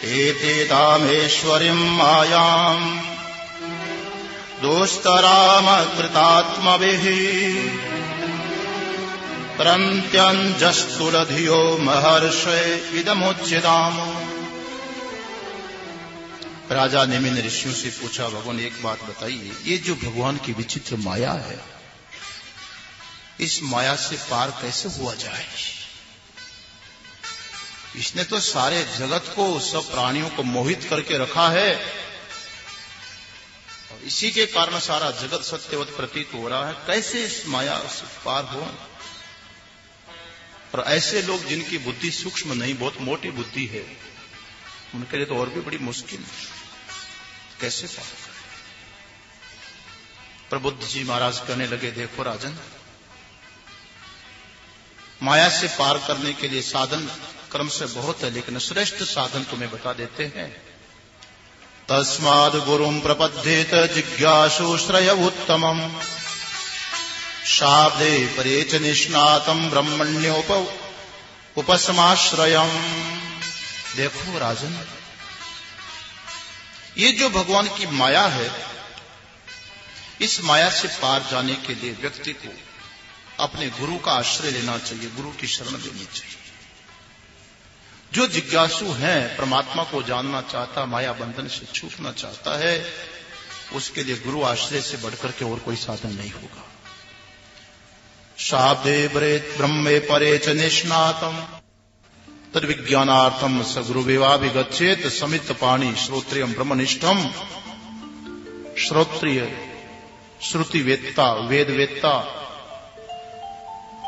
एतेतामेश्वरीं मायां दुस्तरामकृतात्मभिः प्रन्त्यञ्जस्तुलधियो महर्षे इदमुच्यताम्। राजा नेमि ने ऋषियों से पूछा, भगवान एक बात बताइए, ये जो भगवान की विचित्र माया है, इस माया से पार कैसे हुआ जाए? इसने तो सारे जगत को, सब प्राणियों को मोहित करके रखा है और इसी के कारण सारा जगत सत्यवत प्रतीत हो रहा है। कैसे इस माया से पार हो? और ऐसे लोग जिनकी बुद्धि सूक्ष्म नहीं, बहुत मोटी बुद्धि है, उनके लिए तो और भी बड़ी मुश्किल है, कैसे पार करें? प्रबुद्ध जी महाराज कहने लगे, देखो राजन, माया से पार करने के लिए साधन क्रम से बहुत है, लेकिन श्रेष्ठ साधन तुम्हें बता देते हैं। तस्माद् गुरुं प्रपद्येत जिज्ञासु श्रय उत्तमम् शाब्दे परे च निष्णातं ब्रह्मण्योपसमाश्रयम्। देखो राजन, ये जो भगवान की माया है, इस माया से पार जाने के लिए व्यक्ति को अपने गुरु का आश्रय लेना चाहिए, गुरु की शरण लेनी चाहिए। जो जिज्ञासु है, परमात्मा को जानना चाहता, माया बंधन से छूटना चाहता है, उसके लिए गुरु आश्रय से बढ़कर के और कोई साधन नहीं होगा। शाब्दे ब्रह्मे परे च निष्णातम् तद विज्ञानार्थम स गुरुविवाभिगच्छेत समित पाणी श्रोत्रियम ब्रह्मनिष्ठम। श्रोत्रिय श्रुति वेत्ता, वेद वेत्ता,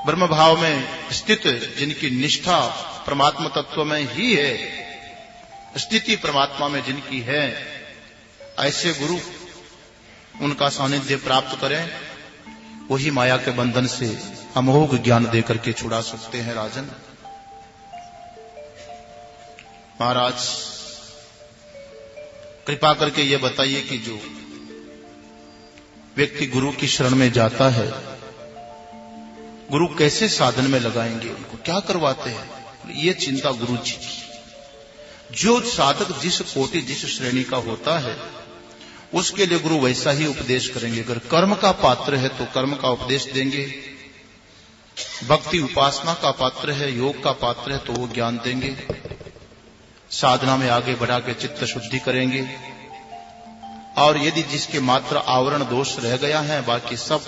ब्रह्म भाव में स्थित, जिनकी निष्ठा परमात्मा तत्व में ही है, स्थिति परमात्मा में जिनकी है, ऐसे गुरु उनका सानिध्य प्राप्त करें, वही माया के बंधन से अमोघ ज्ञान देकर के छुड़ा सकते हैं। राजन महाराज, कृपा करके ये बताइए कि जो व्यक्ति गुरु की शरण में जाता है, गुरु कैसे साधन में लगाएंगे, उनको क्या करवाते हैं? ये चिंता गुरु जी की। जो साधक जिस कोटि जिस श्रेणी का होता है, उसके लिए गुरु वैसा ही उपदेश करेंगे। अगर कर्म का पात्र है तो कर्म का उपदेश देंगे, भक्ति उपासना का पात्र है, योग का पात्र है तो वो ज्ञान देंगे, साधना में आगे बढ़ा के चित्त शुद्धि करेंगे। और यदि जिसके मात्र आवरण दोष रह गया है, बाकी सब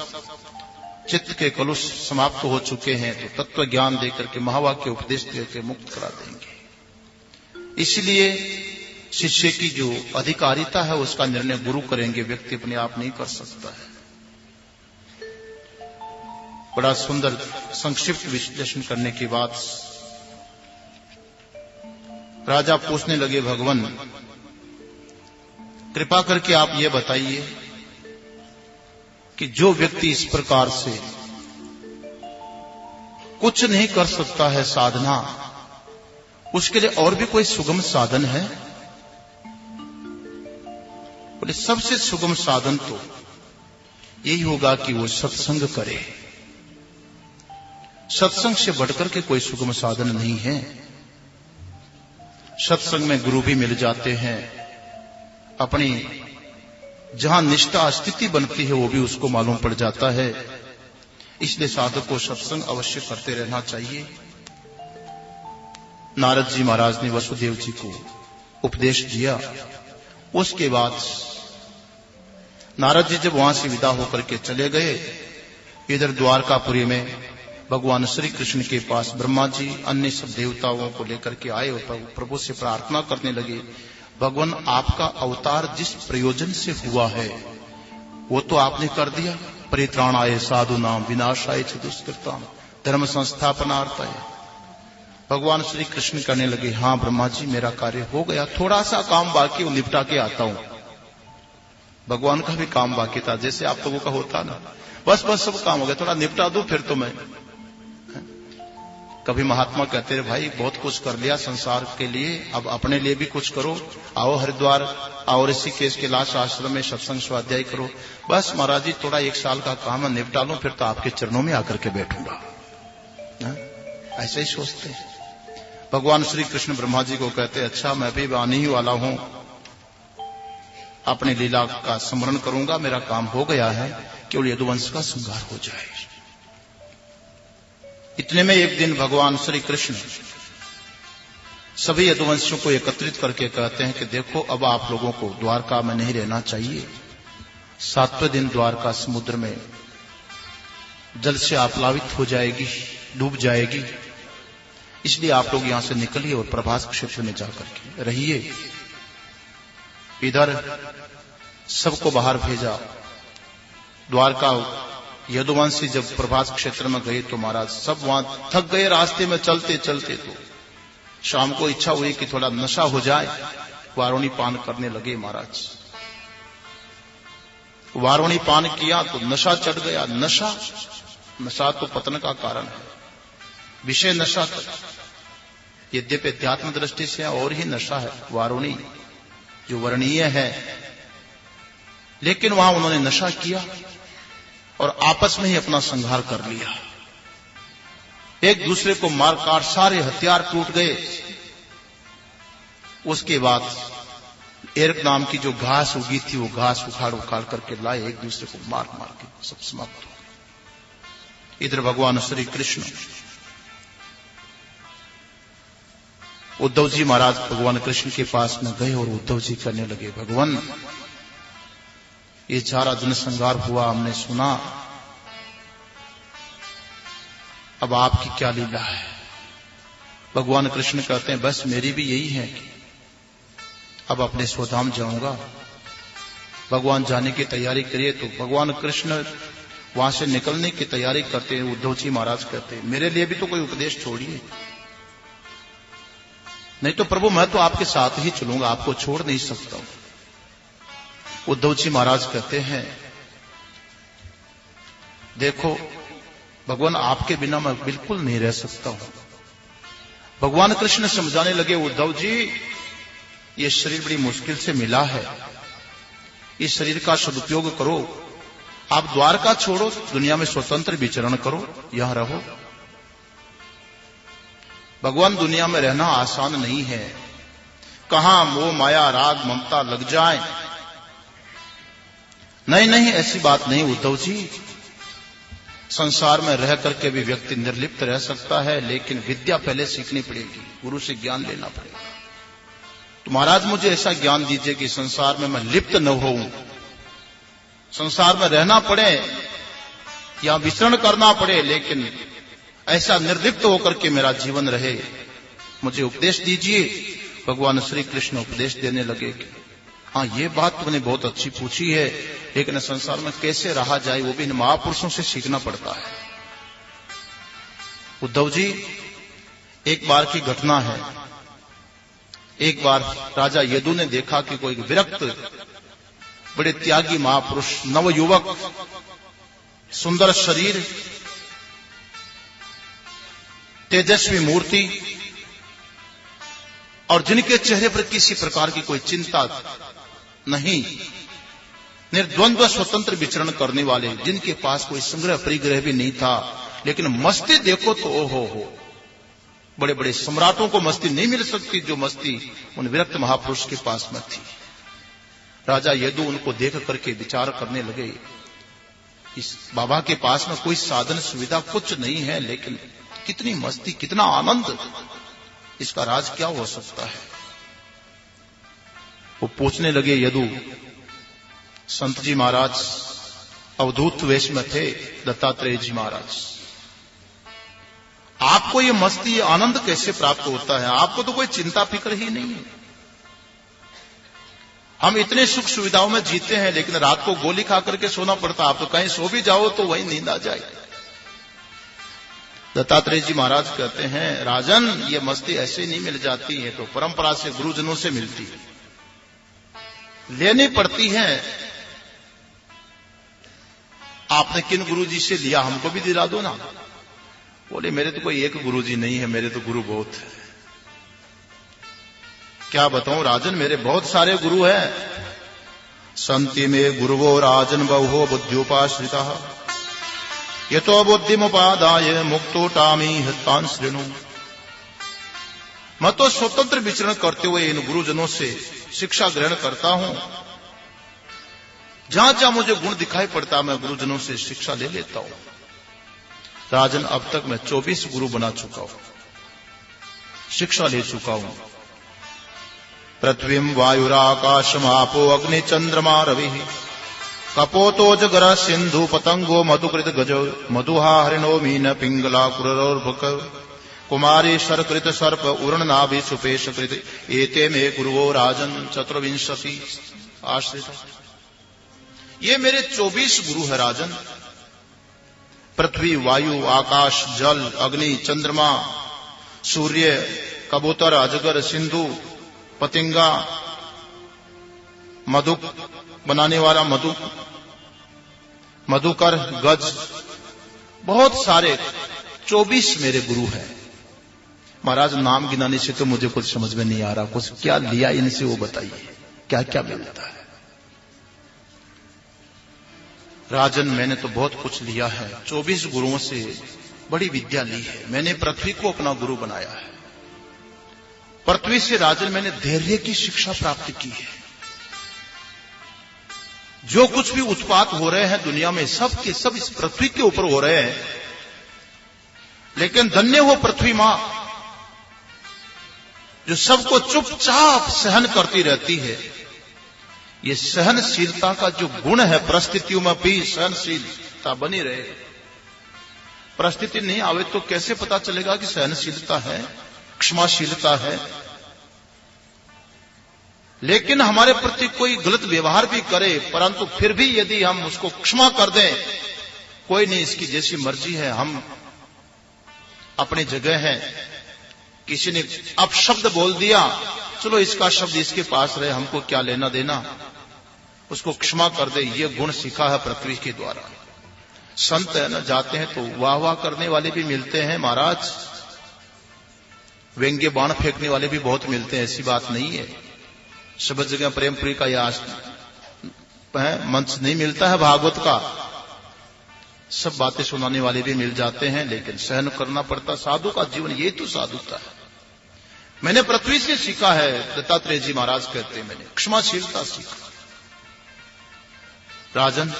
चित्त के कलुष समाप्त हो चुके हैं, तो तत्व ज्ञान देकर के महावाक्य उपदेश देकर मुक्त करा देंगे। इसलिए शिष्य की जो अधिकारिता है, उसका निर्णय गुरु करेंगे, व्यक्ति अपने आप नहीं कर सकता है। बड़ा सुंदर संक्षिप्त विश्लेषण करने के बाद राजा पूछने लगे, भगवान कृपा करके आप ये बताइए कि जो व्यक्ति इस प्रकार से कुछ नहीं कर सकता है साधना, उसके लिए और भी कोई सुगम साधन है? बोले सबसे सुगम साधन तो यही होगा कि वो सत्संग करे। सत्संग से बढ़कर के कोई सुगम साधन नहीं है। सत्संग में गुरु भी मिल जाते हैं, अपनी जहां निष्ठा स्थिति बनती है वो भी उसको मालूम पड़ जाता है। इसलिए साधक को सत्संग अवश्य करते रहना चाहिए। नारद जी महाराज ने वसुदेव जी को उपदेश दिया। उसके बाद नारद जी जब वहां से विदा होकर के चले गए, इधर द्वारकापुरी में भगवान श्री कृष्ण के पास ब्रह्मा जी अन्य सब देवताओं को लेकर के आए और प्रभु से प्रार्थना करने लगे, भगवान आपका अवतार जिस प्रयोजन से हुआ है वो तो आपने कर दिया, परित्राणाय साधु नाम विनाशाय च दुष्कृताम धर्म संस्थापनार्थाय। भगवान श्री कृष्ण कहने लगे, हाँ ब्रह्मा जी मेरा कार्य हो गया, थोड़ा सा काम बाकी वो निपटा के आता हूं। भगवान का भी काम बाकी था, जैसे आप लोगों का होता ना, बस सब काम हो गया, थोड़ा निपटा दूं फिर तो मैं। कभी महात्मा कहते रहे, भाई बहुत कुछ कर लिया संसार के लिए, अब अपने लिए भी कुछ करो, आओ हरिद्वार, आओ ऋषिकेश के लाश आश्रम में सत्संग स्वाध्याय करो। बस महाराज जी थोड़ा 1 साल का काम है, निपटा लूं फिर तो आपके चरणों में आकर के बैठूंगा। ऐसे ही सोचते हैं। भगवान श्री कृष्ण ब्रह्मा जी को कहते, अच्छा मैं भी आने ही वाला हूं, अपनी लीला का स्मरण करूंगा, मेरा काम हो गया है, केवल यदुवंश का संहार हो जाए। इतने में एक दिन भगवान श्री कृष्ण सभी यदुवंशियों को एकत्रित करके कहते हैं कि देखो, अब आप लोगों को द्वारका में नहीं रहना चाहिए। 7वें दिन द्वारका समुद्र में जल से आप्लावित हो जाएगी, डूब जाएगी, इसलिए आप लोग यहां से निकलिए और प्रभास क्षेत्र में जाकर के रहिए। इधर सबको बाहर भेजा। द्वारका यदुवंशी जब प्रभास क्षेत्र में गए तो महाराज सब वहां थक गए, रास्ते में चलते चलते। तो शाम को इच्छा हुई कि थोड़ा नशा हो जाए, वारुणी पान करने लगे महाराज। वारुणी पान किया तो नशा चढ़ गया। नशा तो पतन का कारण है, विषय नशा तक। यद्यपि अध्यात्म दृष्टि से और ही नशा है वारुणी, जो वर्णीय है, लेकिन वहां उन्होंने नशा किया और आपस में ही अपना संहार कर लिया। एक दूसरे को मार काट सारे हथियार टूट गए। उसके बाद एरक नाम की जो घास उगी थी, वो घास उखाड़ उखाड़ करके लाए, एक दूसरे को मार मार के सब समाप्त हो गए। इधर भगवान श्री कृष्ण उद्धव जी महाराज भगवान कृष्ण के पास में गए और उद्धव जी करने लगे, भगवान ये सारा जनसंहार हुआ, हमने सुना, अब आपकी क्या लीला है। भगवान कृष्ण कहते हैं, बस मेरी भी यही है कि अब अपने स्वधाम जाऊंगा। भगवान जाने की तैयारी करिए। तो भगवान कृष्ण वहां से निकलने की तैयारी करते हैं। उद्धव जी महाराज कहते हैं, मेरे लिए भी तो कोई उपदेश छोड़िए। नहीं तो प्रभु मैं तो आपके साथ ही चलूंगा, आपको छोड़ नहीं सकता हूं। उद्धव जी महाराज कहते हैं, देखो भगवान आपके बिना मैं बिल्कुल नहीं रह सकता हूं। भगवान कृष्ण समझाने लगे, उद्धव जी ये शरीर बड़ी मुश्किल से मिला है, इस शरीर का सदुपयोग करो। आप द्वारका छोड़ो, दुनिया में स्वतंत्र विचरण करो, यहां रहो। भगवान दुनिया में रहना आसान नहीं है, कहां मोह माया राग ममता लग जाए। नहीं, ऐसी बात नहीं उद्धव जी, संसार में रह करके भी व्यक्ति निर्लिप्त रह सकता है, लेकिन विद्या पहले सीखनी पड़ेगी, गुरु से ज्ञान लेना पड़ेगा। तो महाराज मुझे ऐसा ज्ञान दीजिए कि संसार में मैं लिप्त न होऊं, संसार में रहना पड़े या विचरण करना पड़े, लेकिन ऐसा निर्लिप्त होकर के मेरा जीवन रहे, मुझे उपदेश दीजिए। भगवान श्री कृष्ण उपदेश देने लगे कि हाँ ये बात तुमने बहुत अच्छी पूछी है, लेकिन संसार में कैसे रहा जाए वो भी इन महापुरुषों से सीखना पड़ता है। उद्धव जी एक बार की घटना है, एक बार राजा यदु ने देखा कि कोई विरक्त बड़े त्यागी महापुरुष, नवयुवक, सुंदर शरीर, तेजस्वी मूर्ति और जिनके चेहरे पर किसी प्रकार की कोई चिंता नहीं, निर्द्वंद्व स्वतंत्र विचरण करने वाले, जिनके पास कोई संग्रह परिग्रह भी नहीं था, लेकिन मस्ती देखो तो ओहो हो, बड़े बड़े सम्राटों को मस्ती नहीं मिल सकती जो मस्ती उन विरक्त महापुरुष के पास में थी। राजा यदु उनको देख करके विचार करने लगे, इस बाबा के पास में कोई साधन सुविधा कुछ नहीं है, लेकिन कितनी मस्ती, कितना आनंद, इसका राज क्या हो सकता है। वो पूछने लगे, यदु संत जी महाराज अवधूत वेश में थे, दत्तात्रेय जी महाराज, आपको ये मस्ती, ये आनंद कैसे प्राप्त होता है? आपको तो कोई चिंता फिक्र ही नहीं है। हम इतने सुख सुविधाओं में जीते हैं, लेकिन रात को गोली खा करके सोना पड़ता। आप तो कहीं सो भी जाओ तो वहीं नींद आ जाए। दत्तात्रेय जी महाराज कहते हैं, राजन ये मस्ती ऐसे नहीं मिल जाती है, तो परंपरा से गुरुजनों से मिलती है, लेनी पड़ती है। आपने किन गुरुजी से लिया, हमको भी दिला दो ना। बोले मेरे तो कोई एक गुरुजी नहीं है, मेरे तो गुरु बहुत है। क्या बताऊं राजन, मेरे बहुत सारे गुरु हैं। संति में गुरुवो राजन बहु बुद्ध्योपाश्रिता, ये तो बुद्धिमुपादाय मुक्तो टामी हृतान श्रेणु। मैं तो स्वतंत्र विचरण करते हुए इन गुरुजनों से शिक्षा ग्रहण करता हूं। जहां जहां मुझे गुण दिखाई पड़ता मैं गुरुजनों से शिक्षा ले लेता हूं। राजन, अब तक मैं 24 गुरु बना चुका हूं, शिक्षा ले चुका हूं। पृथ्वीम वायुराकाशम आपो अग्नि चंद्रमा रवि कपोतो जगर सिंधु पतंगो मधुकृत गज मधुहा हरिणो मीन पिंगला कुररोर्भक कुमारी शरकृत सर्प उर्ण नाभि सुपेश कृत एते में गुरुवो राजन चतुर्विंशति आश्रित। ये मेरे 24 गुरु है राजन। पृथ्वी, वायु, आकाश, जल, अग्नि, चंद्रमा, सूर्य, कबूतर, अजगर, सिंधु, पतिंगा, मधुक बनाने वाला मधुकर, गज, बहुत सारे 24 मेरे गुरु हैं। महाराज, नाम गिनाने से तो मुझे कुछ समझ में नहीं आ रहा, कुछ क्या लिया इनसे वो बताइए, क्या क्या मिलता है। राजन, मैंने तो बहुत कुछ लिया है, 24 गुरुओं से बड़ी विद्या ली है। मैंने पृथ्वी को अपना गुरु बनाया है। पृथ्वी से राजन मैंने धैर्य की शिक्षा प्राप्त की है। जो कुछ भी उत्पात हो रहे हैं दुनिया में, सब के सब इस पृथ्वी के ऊपर हो रहे हैं, लेकिन धन्य हो पृथ्वी मां जो सबको चुपचाप सहन करती रहती है। ये सहनशीलता का जो गुण है, परिस्थितियों में भी सहनशीलता बनी रहे। परिस्थिति नहीं आवे तो कैसे पता चलेगा कि सहनशीलता है, क्षमाशीलता है। लेकिन हमारे प्रति कोई गलत व्यवहार भी करे, परंतु फिर भी यदि हम उसको क्षमा कर दें, कोई नहीं, इसकी जैसी मर्जी है, हम अपनी जगह हैं। किसी ने अपशब्द बोल दिया, चलो इसका शब्द इसके पास रहे, हमको क्या लेना देना, उसको क्षमा कर दे। ये गुण सीखा है पृथ्वी के द्वारा। संत है ना, जाते हैं तो वाह वाह करने वाले भी मिलते हैं महाराज, व्यंग्य बाण फेंकने वाले भी बहुत मिलते हैं, ऐसी बात नहीं है। सब जगह प्रेमपुरी का यह मंच नहीं मिलता है, भागवत का सब बातें सुनाने वाले भी मिल जाते हैं, लेकिन सहन करना पड़ता। साधु का जीवन यही तो साधुता है। मैंने पृथ्वी से सीखा है, दत्तात्रेय जी महाराज कहते हैं, मैंने क्षमाशीलता सीखा। राजन,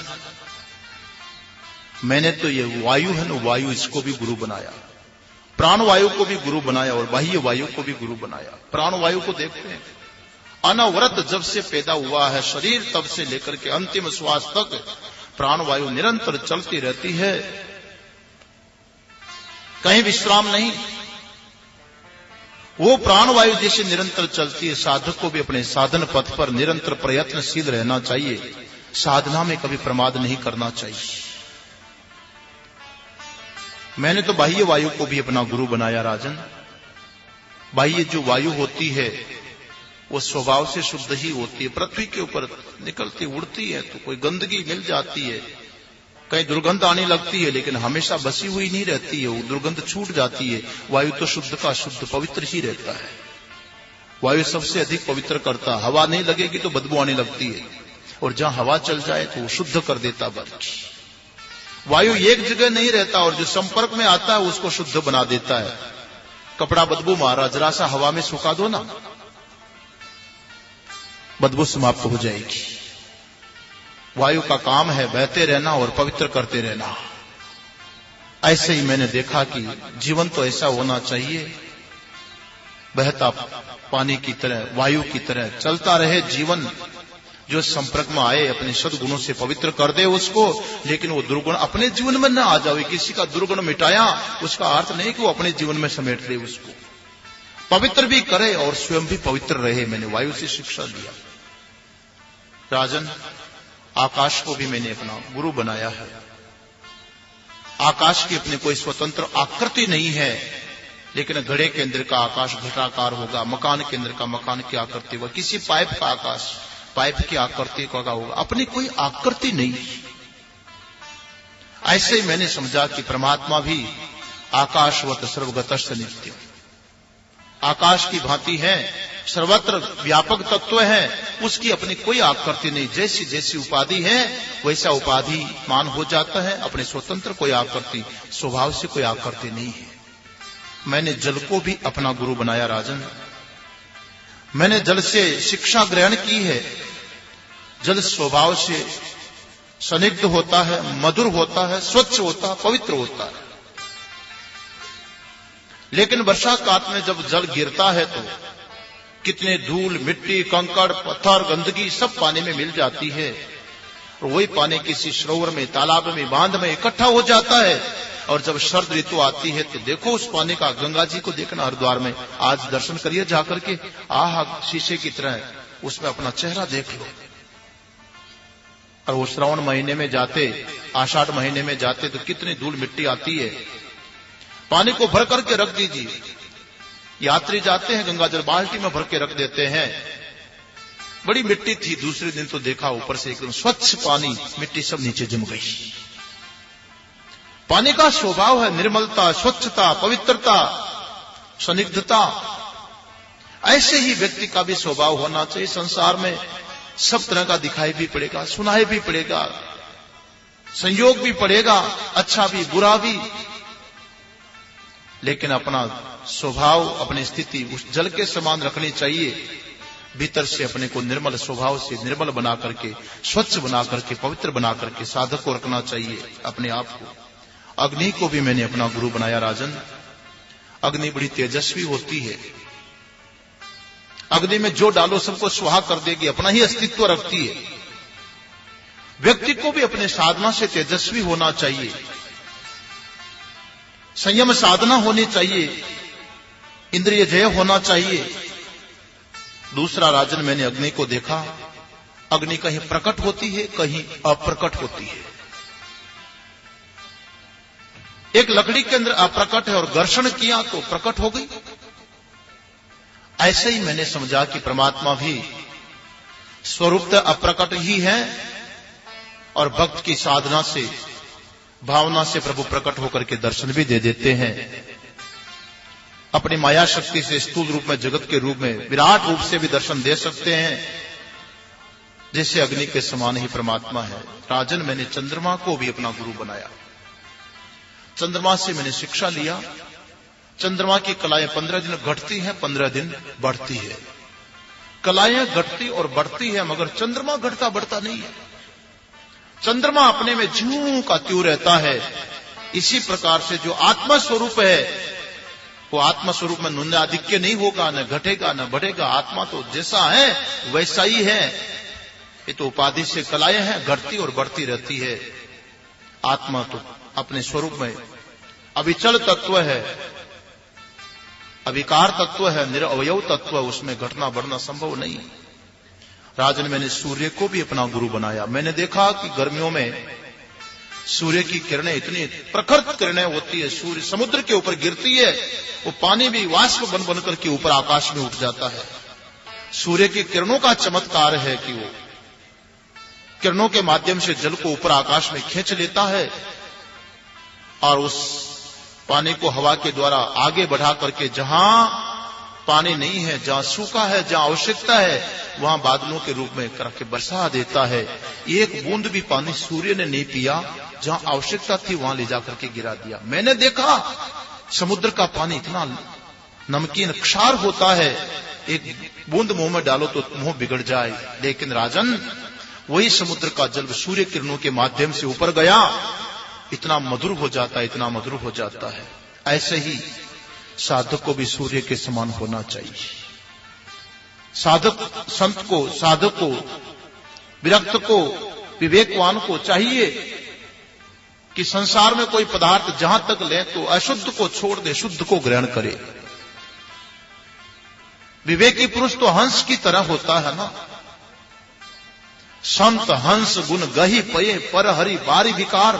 मैंने तो ये वायु है ना, वायु, इसको भी गुरु बनाया, प्राण वायु को भी गुरु बनाया और बाह्य वायु को भी गुरु बनाया। प्राण वायु को देखते हैं, अनवरत जब से पैदा हुआ है शरीर, तब से लेकर के अंतिम श्वास तक प्राण वायु निरंतर चलती रहती है, कहीं विश्राम नहीं। वो प्राण वायु जैसे निरंतर चलती है, साधक को भी अपने साधन पथ पर निरंतर प्रयत्नशील रहना चाहिए, साधना में कभी प्रमाद नहीं करना चाहिए। मैंने तो बाह्य वायु को भी अपना गुरु बनाया राजन। बाह्य जो वायु होती है वो स्वभाव से शुद्ध ही होती है। पृथ्वी के ऊपर निकलती उड़ती है तो कोई गंदगी मिल जाती है, कहीं दुर्गंध आने लगती है, लेकिन हमेशा बसी हुई नहीं रहती है, वो दुर्गंध छूट जाती है। वायु तो शुद्ध का शुद्ध पवित्र ही रहता है। वायु सबसे अधिक पवित्र करता। हवा नहीं लगेगी तो बदबू आने लगती है, और जहां हवा चल जाए तो वो शुद्ध कर देता। बल्कि वायु एक जगह नहीं रहता, और जो संपर्क में आता है उसको शुद्ध बना देता है। कपड़ा बदबू मारा, जरा सा हवा में सुखा दो ना, बदबू समाप्त हो जाएगी। वायु का काम है बहते रहना और पवित्र करते रहना। ऐसे ही मैंने देखा कि जीवन तो ऐसा होना चाहिए, बहता पानी की तरह, वायु की तरह चलता रहे जीवन। जो संपर्क में आए अपने सद्गुणों से पवित्र कर दे उसको, लेकिन वो दुर्गुण अपने जीवन में न आ जाए। किसी का दुर्गुण मिटाया उसका अर्थ नहीं कि वो अपने जीवन में समेट ले, उसको पवित्र भी करे और स्वयं भी पवित्र रहे। मैंने वायु से शिक्षा दिया। राजन, आकाश को भी मैंने अपना गुरु बनाया है। आकाश की अपनी कोई स्वतंत्र आकृति नहीं है, लेकिन घड़े के अंदर का आकाश घटाकार होगा, मकान के अंदर का मकान की आकृति होगा, किसी पाइप का आकाश पाइप की आकृति का होगा, अपनी कोई आकृति नहीं। ऐसे ही मैंने समझा कि परमात्मा भी आकाशवत सर्वगतस्थ नित्यम, आकाश की भांति है, सर्वत्र व्यापक तत्व है, उसकी अपनी कोई आकृति नहीं। जैसी जैसी उपाधि है वैसा उपाधि मान हो जाता है, अपने स्वतंत्र कोई आकृति, स्वभाव से कोई आकृति नहीं है। मैंने जल को भी अपना गुरु बनाया राजन। मैंने जल से शिक्षा ग्रहण की है। जल स्वभाव से स्निग्ध होता है, मधुर होता है, स्वच्छ होता है, पवित्र होता है। लेकिन वर्षा काल में जब जल गिरता है तो कितने धूल, मिट्टी, कंकड़, पत्थर, गंदगी सब पानी में मिल जाती है और वही पानी किसी सरोवर में, तालाब में, बांध में इकट्ठा हो जाता है। और जब शरद ऋतु आती है तो देखो उस पानी का, गंगा जी को देखना हरिद्वार में, आज दर्शन करिए जाकर के, आहा शीशे की तरह उसमें अपना चेहरा देख लो। और वो श्रावण महीने में जाते, आषाढ़ महीने में जाते तो कितनी धूल मिट्टी आती है। पानी को भर करके रख दीजिए। यात्री जाते हैं गंगा जल बाल्टी में भर के रख देते हैं, बड़ी मिट्टी थी, दूसरे दिन तो देखा ऊपर से एकदम स्वच्छ पानी, मिट्टी सब नीचे जम गई। पानी का स्वभाव है निर्मलता, स्वच्छता, पवित्रता, स्निग्धता। ऐसे ही व्यक्ति का भी स्वभाव होना चाहिए। संसार में सब तरह का दिखाई भी पड़ेगा, सुनाई भी पड़ेगा, संयोग भी पड़ेगा, अच्छा भी बुरा भी, लेकिन अपना स्वभाव, अपनी स्थिति उस जल के समान रखनी चाहिए। भीतर से अपने को निर्मल स्वभाव से निर्मल बना करके, स्वच्छ बना करके, पवित्र बना करके साधक को रखना चाहिए अपने आप को। अग्नि को भी मैंने अपना गुरु बनाया राजन। अग्नि बड़ी तेजस्वी होती है। अग्नि में जो डालो सबको स्वाहा कर देगी, अपना ही अस्तित्व रखती है। व्यक्ति को भी अपने साधना से तेजस्वी होना चाहिए, संयम साधना होनी चाहिए, इंद्रिय जय होना चाहिए। दूसरा राजन, मैंने अग्नि को देखा, अग्नि कहीं प्रकट होती है, कहीं अप्रकट होती है। एक लकड़ी के अंदर अप्रकट है और घर्षण किया तो प्रकट हो गई। ऐसे ही मैंने समझा कि परमात्मा भी स्वरूपतः अप्रकट ही है और भक्त की साधना से, भावना से प्रभु प्रकट होकर के दर्शन भी दे देते हैं। अपनी माया शक्ति से स्थूल रूप में, जगत के रूप में, विराट रूप से भी दर्शन दे सकते हैं। जैसे अग्नि के समान ही परमात्मा है। राजन, मैंने चंद्रमा को भी अपना गुरु बनाया। चंद्रमा से मैंने शिक्षा लिया। चंद्रमा की कलाएं 15 दिन घटती हैं, 15 दिन बढ़ती है। कलाएं घटती और बढ़ती है, मगर चंद्रमा घटता बढ़ता नहीं है। चंद्रमा अपने में ज्यों का त्यों रहता है। इसी प्रकार से जो आत्मा स्वरूप है, वो आत्मा स्वरूप में न्यूनाधिक्य नहीं होगा, न घटेगा न बढ़ेगा। आत्मा तो जैसा है वैसा ही है। ये तो उपाधि से कलाएं हैं, घटती और बढ़ती रहती है। आत्मा तो अपने स्वरूप में अविचल तत्व है, अविकार तत्व है, निरअवयव तत्व, उसमें घटना बढ़ना संभव नहीं। राजन, मैंने सूर्य को भी अपना गुरु बनाया। मैंने देखा कि गर्मियों में सूर्य की किरणें इतनी प्रखर किरणें होती है, सूर्य समुद्र के ऊपर गिरती है, वो पानी भी वाष्प बन बन करके ऊपर आकाश में उठ जाता है। सूर्य की किरणों का चमत्कार है कि वो किरणों के माध्यम से जल को ऊपर आकाश में खींच लेता है और उस पानी को हवा के द्वारा आगे बढ़ा करके जहां पानी नहीं है, जहां सूखा है, जहां आवश्यकता है, वहां बादलों के रूप में करके बरसा देता है। एक बूंद भी पानी सूर्य ने नहीं पिया, जहां आवश्यकता थी वहां ले जाकर के गिरा दिया। मैंने देखा समुद्र का पानी इतना नमकीन क्षार होता है, एक बूंद मुंह में डालो तो मुंह बिगड़ जाए। लेकिन राजन, वही समुद्र का जल सूर्य किरणों के माध्यम से ऊपर गया, इतना मधुर हो जाता है, इतना मधुर हो जाता है। ऐसे ही साधक को भी सूर्य के समान होना चाहिए। साधक, संत को, साधक को, विरक्त को, विवेकवान को चाहिए कि संसार में कोई पदार्थ जहां तक ले तो अशुद्ध को छोड़ दे, शुद्ध को ग्रहण करे। विवेकी पुरुष तो हंस की तरह होता है ना। संत हंस गुण गही पये पर हरि बारी विकार।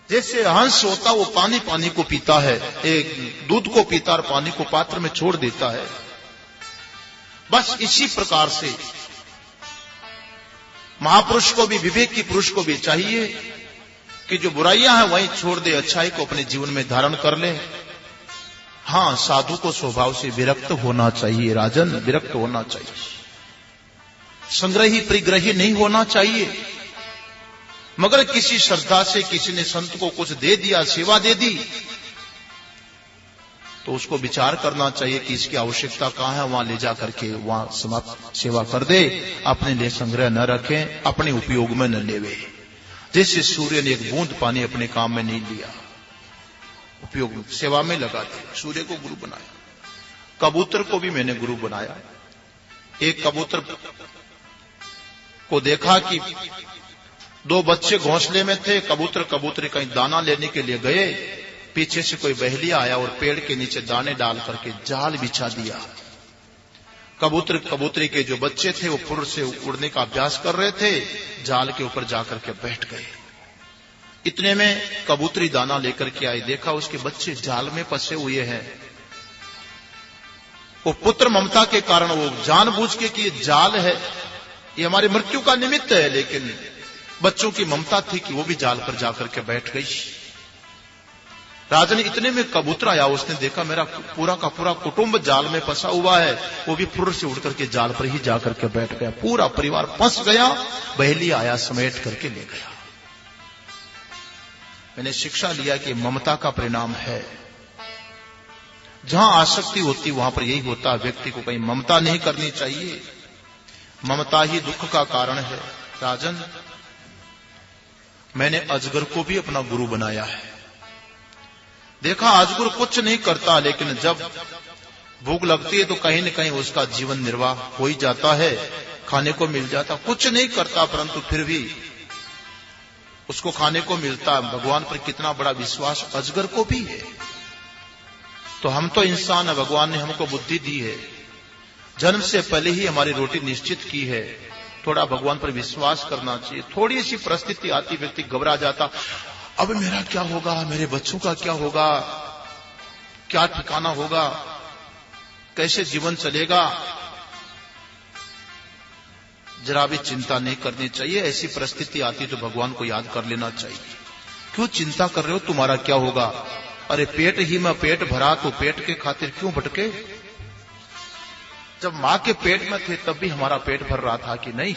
जैसे हंस होता वो पानी पानी को पीता है, एक दूध को पीता और पानी को पात्र में छोड़ देता है। बस इसी प्रकार से महापुरुष को भी, विवेकी पुरुष को भी चाहिए कि जो बुराइयां हैं वहीं छोड़ दे, अच्छाई को अपने जीवन में धारण कर ले। हां, साधु को स्वभाव से विरक्त होना चाहिए राजन, विरक्त होना चाहिए। संग्रही परिग्रही नहीं होना चाहिए। मगर किसी श्रद्धा से किसी ने संत को कुछ दे दिया, सेवा दे दी, तो उसको विचार करना चाहिए कि इसकी आवश्यकता कहाँ है, वहां ले जा करके वहां सेवा कर दे, अपने लिए संग्रह न रखें, अपने उपयोग में न लेवे। जैसे सूर्य ने एक बूंद पानी अपने काम में नहीं लिया, उपयोग में सेवा में लगा दिया, सूर्य को गुरु बनाया। कबूतर को भी मैंने गुरु बनाया। एक कबूतर को देखा कि दो बच्चे घोंसले में थे, कबूतर कबूतरी कहीं दाना लेने के लिए गए, पीछे से कोई बहेलिया आया और पेड़ के नीचे दाने डाल करके जाल बिछा दिया। कबूतर कबूतरी के जो बच्चे थे वो फुर से उड़ने का अभ्यास कर रहे थे, जाल के ऊपर जाकर के बैठ गए। इतने में कबूतरी दाना लेकर के आई, देखा उसके बच्चे जाल में फंसे हुए हैं। वो पुत्र ममता के कारण वो जानबूझ के कि ये जाल है, ये हमारी मृत्यु का निमित्त है, लेकिन बच्चों की ममता थी कि वो भी जाल पर जाकर के बैठ गई। राजन इतने में कबूतर आया, उसने देखा मेरा पूरा का पूरा कुटुंब जाल में फंसा हुआ है, वो भी फुर से उड़ करके जाल पर ही जाकर के बैठ गया, पूरा परिवार फंस गया। बहेली आया, समेट करके ले गया। मैंने शिक्षा लिया कि ममता का परिणाम है, जहां आसक्ति होती वहां पर यही होता। व्यक्ति को कहीं ममता नहीं करनी चाहिए, ममता ही दुख का कारण है। राजन, मैंने अजगर को भी अपना गुरु बनाया है। देखा अजगर कुछ नहीं करता, लेकिन जब भूख लगती है तो कहीं न कहीं उसका जीवन निर्वाह हो ही जाता है, खाने को मिल जाता। कुछ नहीं करता परंतु फिर भी उसको खाने को मिलता। भगवान पर कितना बड़ा विश्वास अजगर को भी है। तो हम तो इंसान है, भगवान ने हमको बुद्धि दी है, जन्म से पहले ही हमारी रोटी निश्चित की है। थोड़ा भगवान पर विश्वास करना चाहिए। थोड़ी सी परिस्थिति आती, व्यक्ति घबरा जाता, अब मेरा क्या होगा, मेरे बच्चों का क्या होगा, क्या ठिकाना होगा, कैसे जीवन चलेगा। जरा भी चिंता नहीं करनी चाहिए। ऐसी परिस्थिति आती तो भगवान को याद कर लेना चाहिए। क्यों चिंता कर रहे हो, तुम्हारा क्या होगा? अरे पेट ही में पेट भरा तो पेट के खातिर क्यों भटके? जब मां के पेट में थे तब भी हमारा पेट भर रहा था कि नहीं?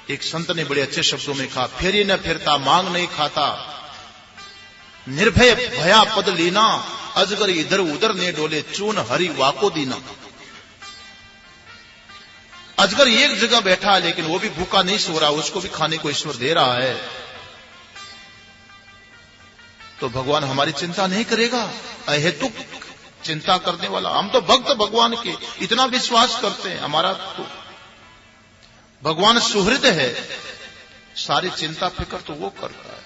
एक संत ने बड़े अच्छे शब्दों में कहा, फेरी न फिरता मांग नहीं खाता, निर्भय भया पद लीना, अजगर इधर उधर ने डोले, चून हरि वाको दीना। अजगर एक जगह बैठा है लेकिन वो भी भूखा नहीं सो रहा, उसको भी खाने को ईश्वर दे रहा है। तो भगवान हमारी चिंता नहीं करेगा? अहेतुक चिंता करने वाला, हम तो भक्त भगवान के इतना विश्वास करते हैं, हमारा तो भगवान सुहृद है, सारी चिंता फिक्र तो वो करता है।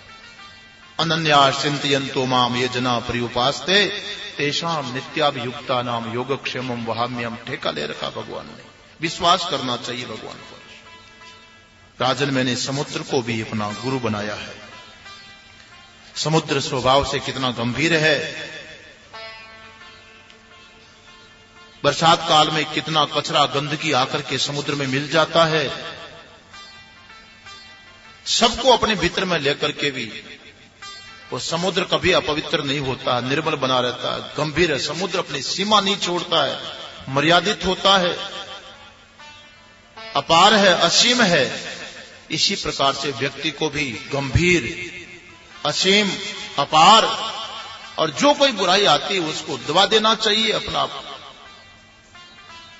अनन्या चिंतयन्तो माम ये जना पर्युपास्ते तेषाम नित्याभियुक्ता नाम योगक्षेमम वहाम्यम। ठेका ले रखा भगवान ने, विश्वास करना चाहिए भगवान पर। राजन, मैंने समुद्र को भी अपना गुरु बनाया है। समुद्र स्वभाव से कितना गंभीर है। बरसात काल में कितना कचरा गंदगी आकर के समुद्र में मिल जाता है। सबको अपने भीतर में लेकर के भी वो समुद्र कभी अपवित्र नहीं होता, निर्मल बना रहता है, गंभीर है। समुद्र अपनी सीमा नहीं छोड़ता है, मर्यादित होता है, अपार है, असीम है। इसी प्रकार से व्यक्ति को भी गंभीर, असीम, अपार, और जो कोई बुराई आती है उसको दबा देना चाहिए, अपना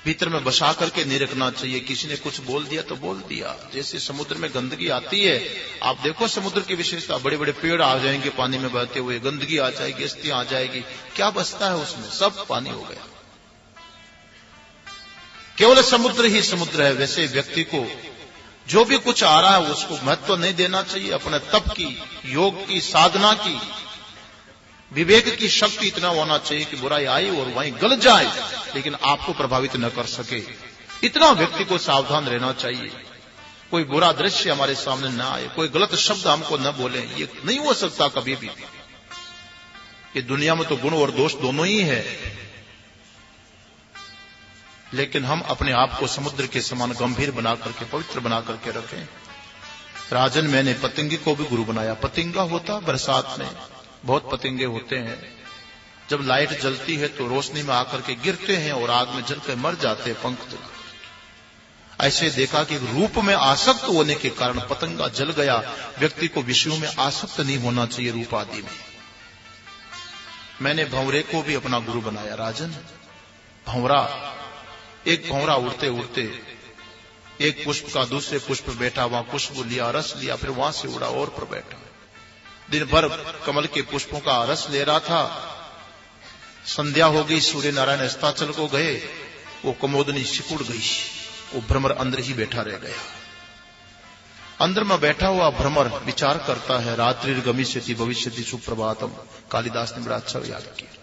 भीतर में बसा करके नहीं रखना चाहिए। किसी ने कुछ बोल दिया तो बोल दिया। जैसे समुद्र में गंदगी आती है, आप देखो समुद्र की विशेषता, बड़े बड़े पेड़ आ जाएंगे पानी में बहते हुए, गंदगी आ जाएगी, अस्थियां आ जाएगी, क्या बचता है उसमें? सब पानी हो गया, केवल समुद्र ही समुद्र है। वैसे व्यक्ति को जो भी कुछ आ रहा है उसको महत्व नहीं देना चाहिए। अपने तप की, योग की, साधना की, विवेक की शक्ति इतना होना चाहिए कि बुराई आई और वहीं गल जाए लेकिन आपको प्रभावित न कर सके। इतना व्यक्ति को सावधान रहना चाहिए। कोई बुरा दृश्य हमारे सामने न आए, कोई गलत शब्द हमको न बोले, ये नहीं हो सकता कभी भी। ये दुनिया में तो गुण और दोष दोनों ही है, लेकिन हम अपने आप को समुद्र के समान गंभीर बना करके, पवित्र बना करके रखें। राजन, मैंने पतंगे को भी गुरु बनाया। पतंगा होता बरसात में, बहुत पतंगे होते हैं, जब लाइट जलती है तो रोशनी में आकर के गिरते हैं और आग में जलकर मर जाते हैं, पंख जला। ऐसे देखा कि रूप में आसक्त होने के कारण पतंगा जल गया। व्यक्ति को विषयों में आसक्त नहीं होना चाहिए, रूप आदि में। मैंने भंवरे को भी अपना गुरु बनाया। राजन, भंवरा, एक भंवरा उड़ते उड़ते एक पुष्प का दूसरे पुष्प पर बैठा, वहां खुशबू लिया, रस लिया, फिर वहां से उड़ा और पर बैठा। दिन भर कमल के पुष्पों का रस ले रहा था। संध्या हो गई, सूर्य नारायण अस्ताचल को गए, वो कुमोदनी सिकुड़ गई, वो भ्रमर अंदर ही बैठा रह गया। अंदर में बैठा हुआ भ्रमर विचार करता है, रात्रि गमिष्यति भविष्यति सुप्रभातम। कालिदास ने बड़ा अच्छा याद किया।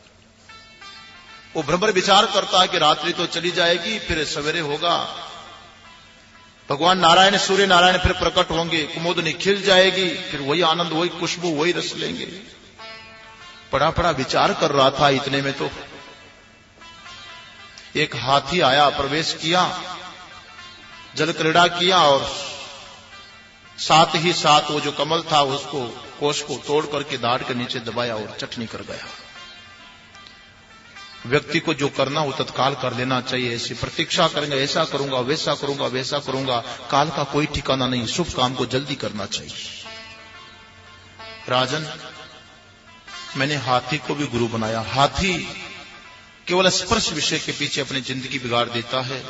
वो भ्रमर विचार करता है कि रात्रि तो चली जाएगी, फिर सवेरे होगा, भगवान नारायण सूर्य नारायण फिर प्रकट होंगे, कुमोदनी खिल जाएगी, फिर वही आनंद, वही खुशबू, वही रस लेंगे। बड़ा बड़ा विचार कर रहा था। इतने में तो एक हाथी आया, प्रवेश किया, जल क्रीड़ा किया और साथ ही साथ वो जो कमल था उसको, कोष को तोड़ करके दाढ़ के नीचे दबाया और चटनी कर गया। व्यक्ति को जो करना वो तत्काल कर लेना चाहिए। ऐसी प्रतीक्षा करेंगे, ऐसा करूंगा, वैसा करूंगा, वैसा करूंगा, काल का कोई ठिकाना नहीं। शुभ काम को जल्दी करना चाहिए। राजन, मैंने हाथी को भी गुरु बनाया। हाथी केवल स्पर्श विषय के पीछे अपनी जिंदगी बिगाड़ देता है।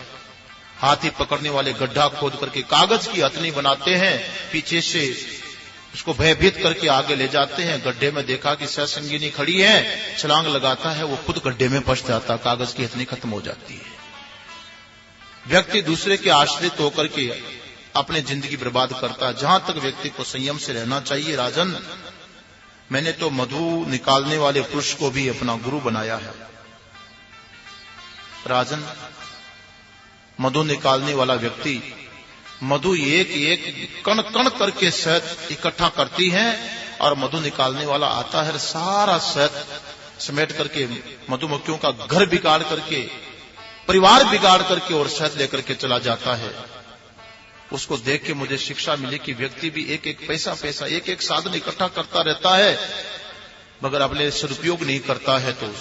हाथी पकड़ने वाले गड्ढा खोद करके कागज की हथनी बनाते हैं, पीछे से उसको भयभीत करके आगे ले जाते हैं। गड्ढे में देखा कि सत्संगिनी खड़ी है, छलांग लगाता है, वो खुद गड्ढे में फंस जाता, कागज की हथनी खत्म हो जाती है। व्यक्ति दूसरे के आश्रित होकर के अपनी जिंदगी बर्बाद करता। जहां तक व्यक्ति को संयम से रहना चाहिए। राजन, मैंने तो मधु निकालने वाले पुरुष को भी अपना गुरु बनाया है। राजन, मधु निकालने वाला व्यक्ति मधु एक एक कण कण करके शहद इकट्ठा करती है और मधु निकालने वाला आता है, सारा शहद समेट करके मधुमक्खियों का घर बिगाड़ करके, परिवार बिगाड़ करके और शहद लेकर के चला जाता है। उसको देख के मुझे शिक्षा मिली कि व्यक्ति भी एक एक पैसा पैसा, एक एक साधन इकट्ठा करता रहता है, मगर अपने सदुपयोग नहीं करता है। तो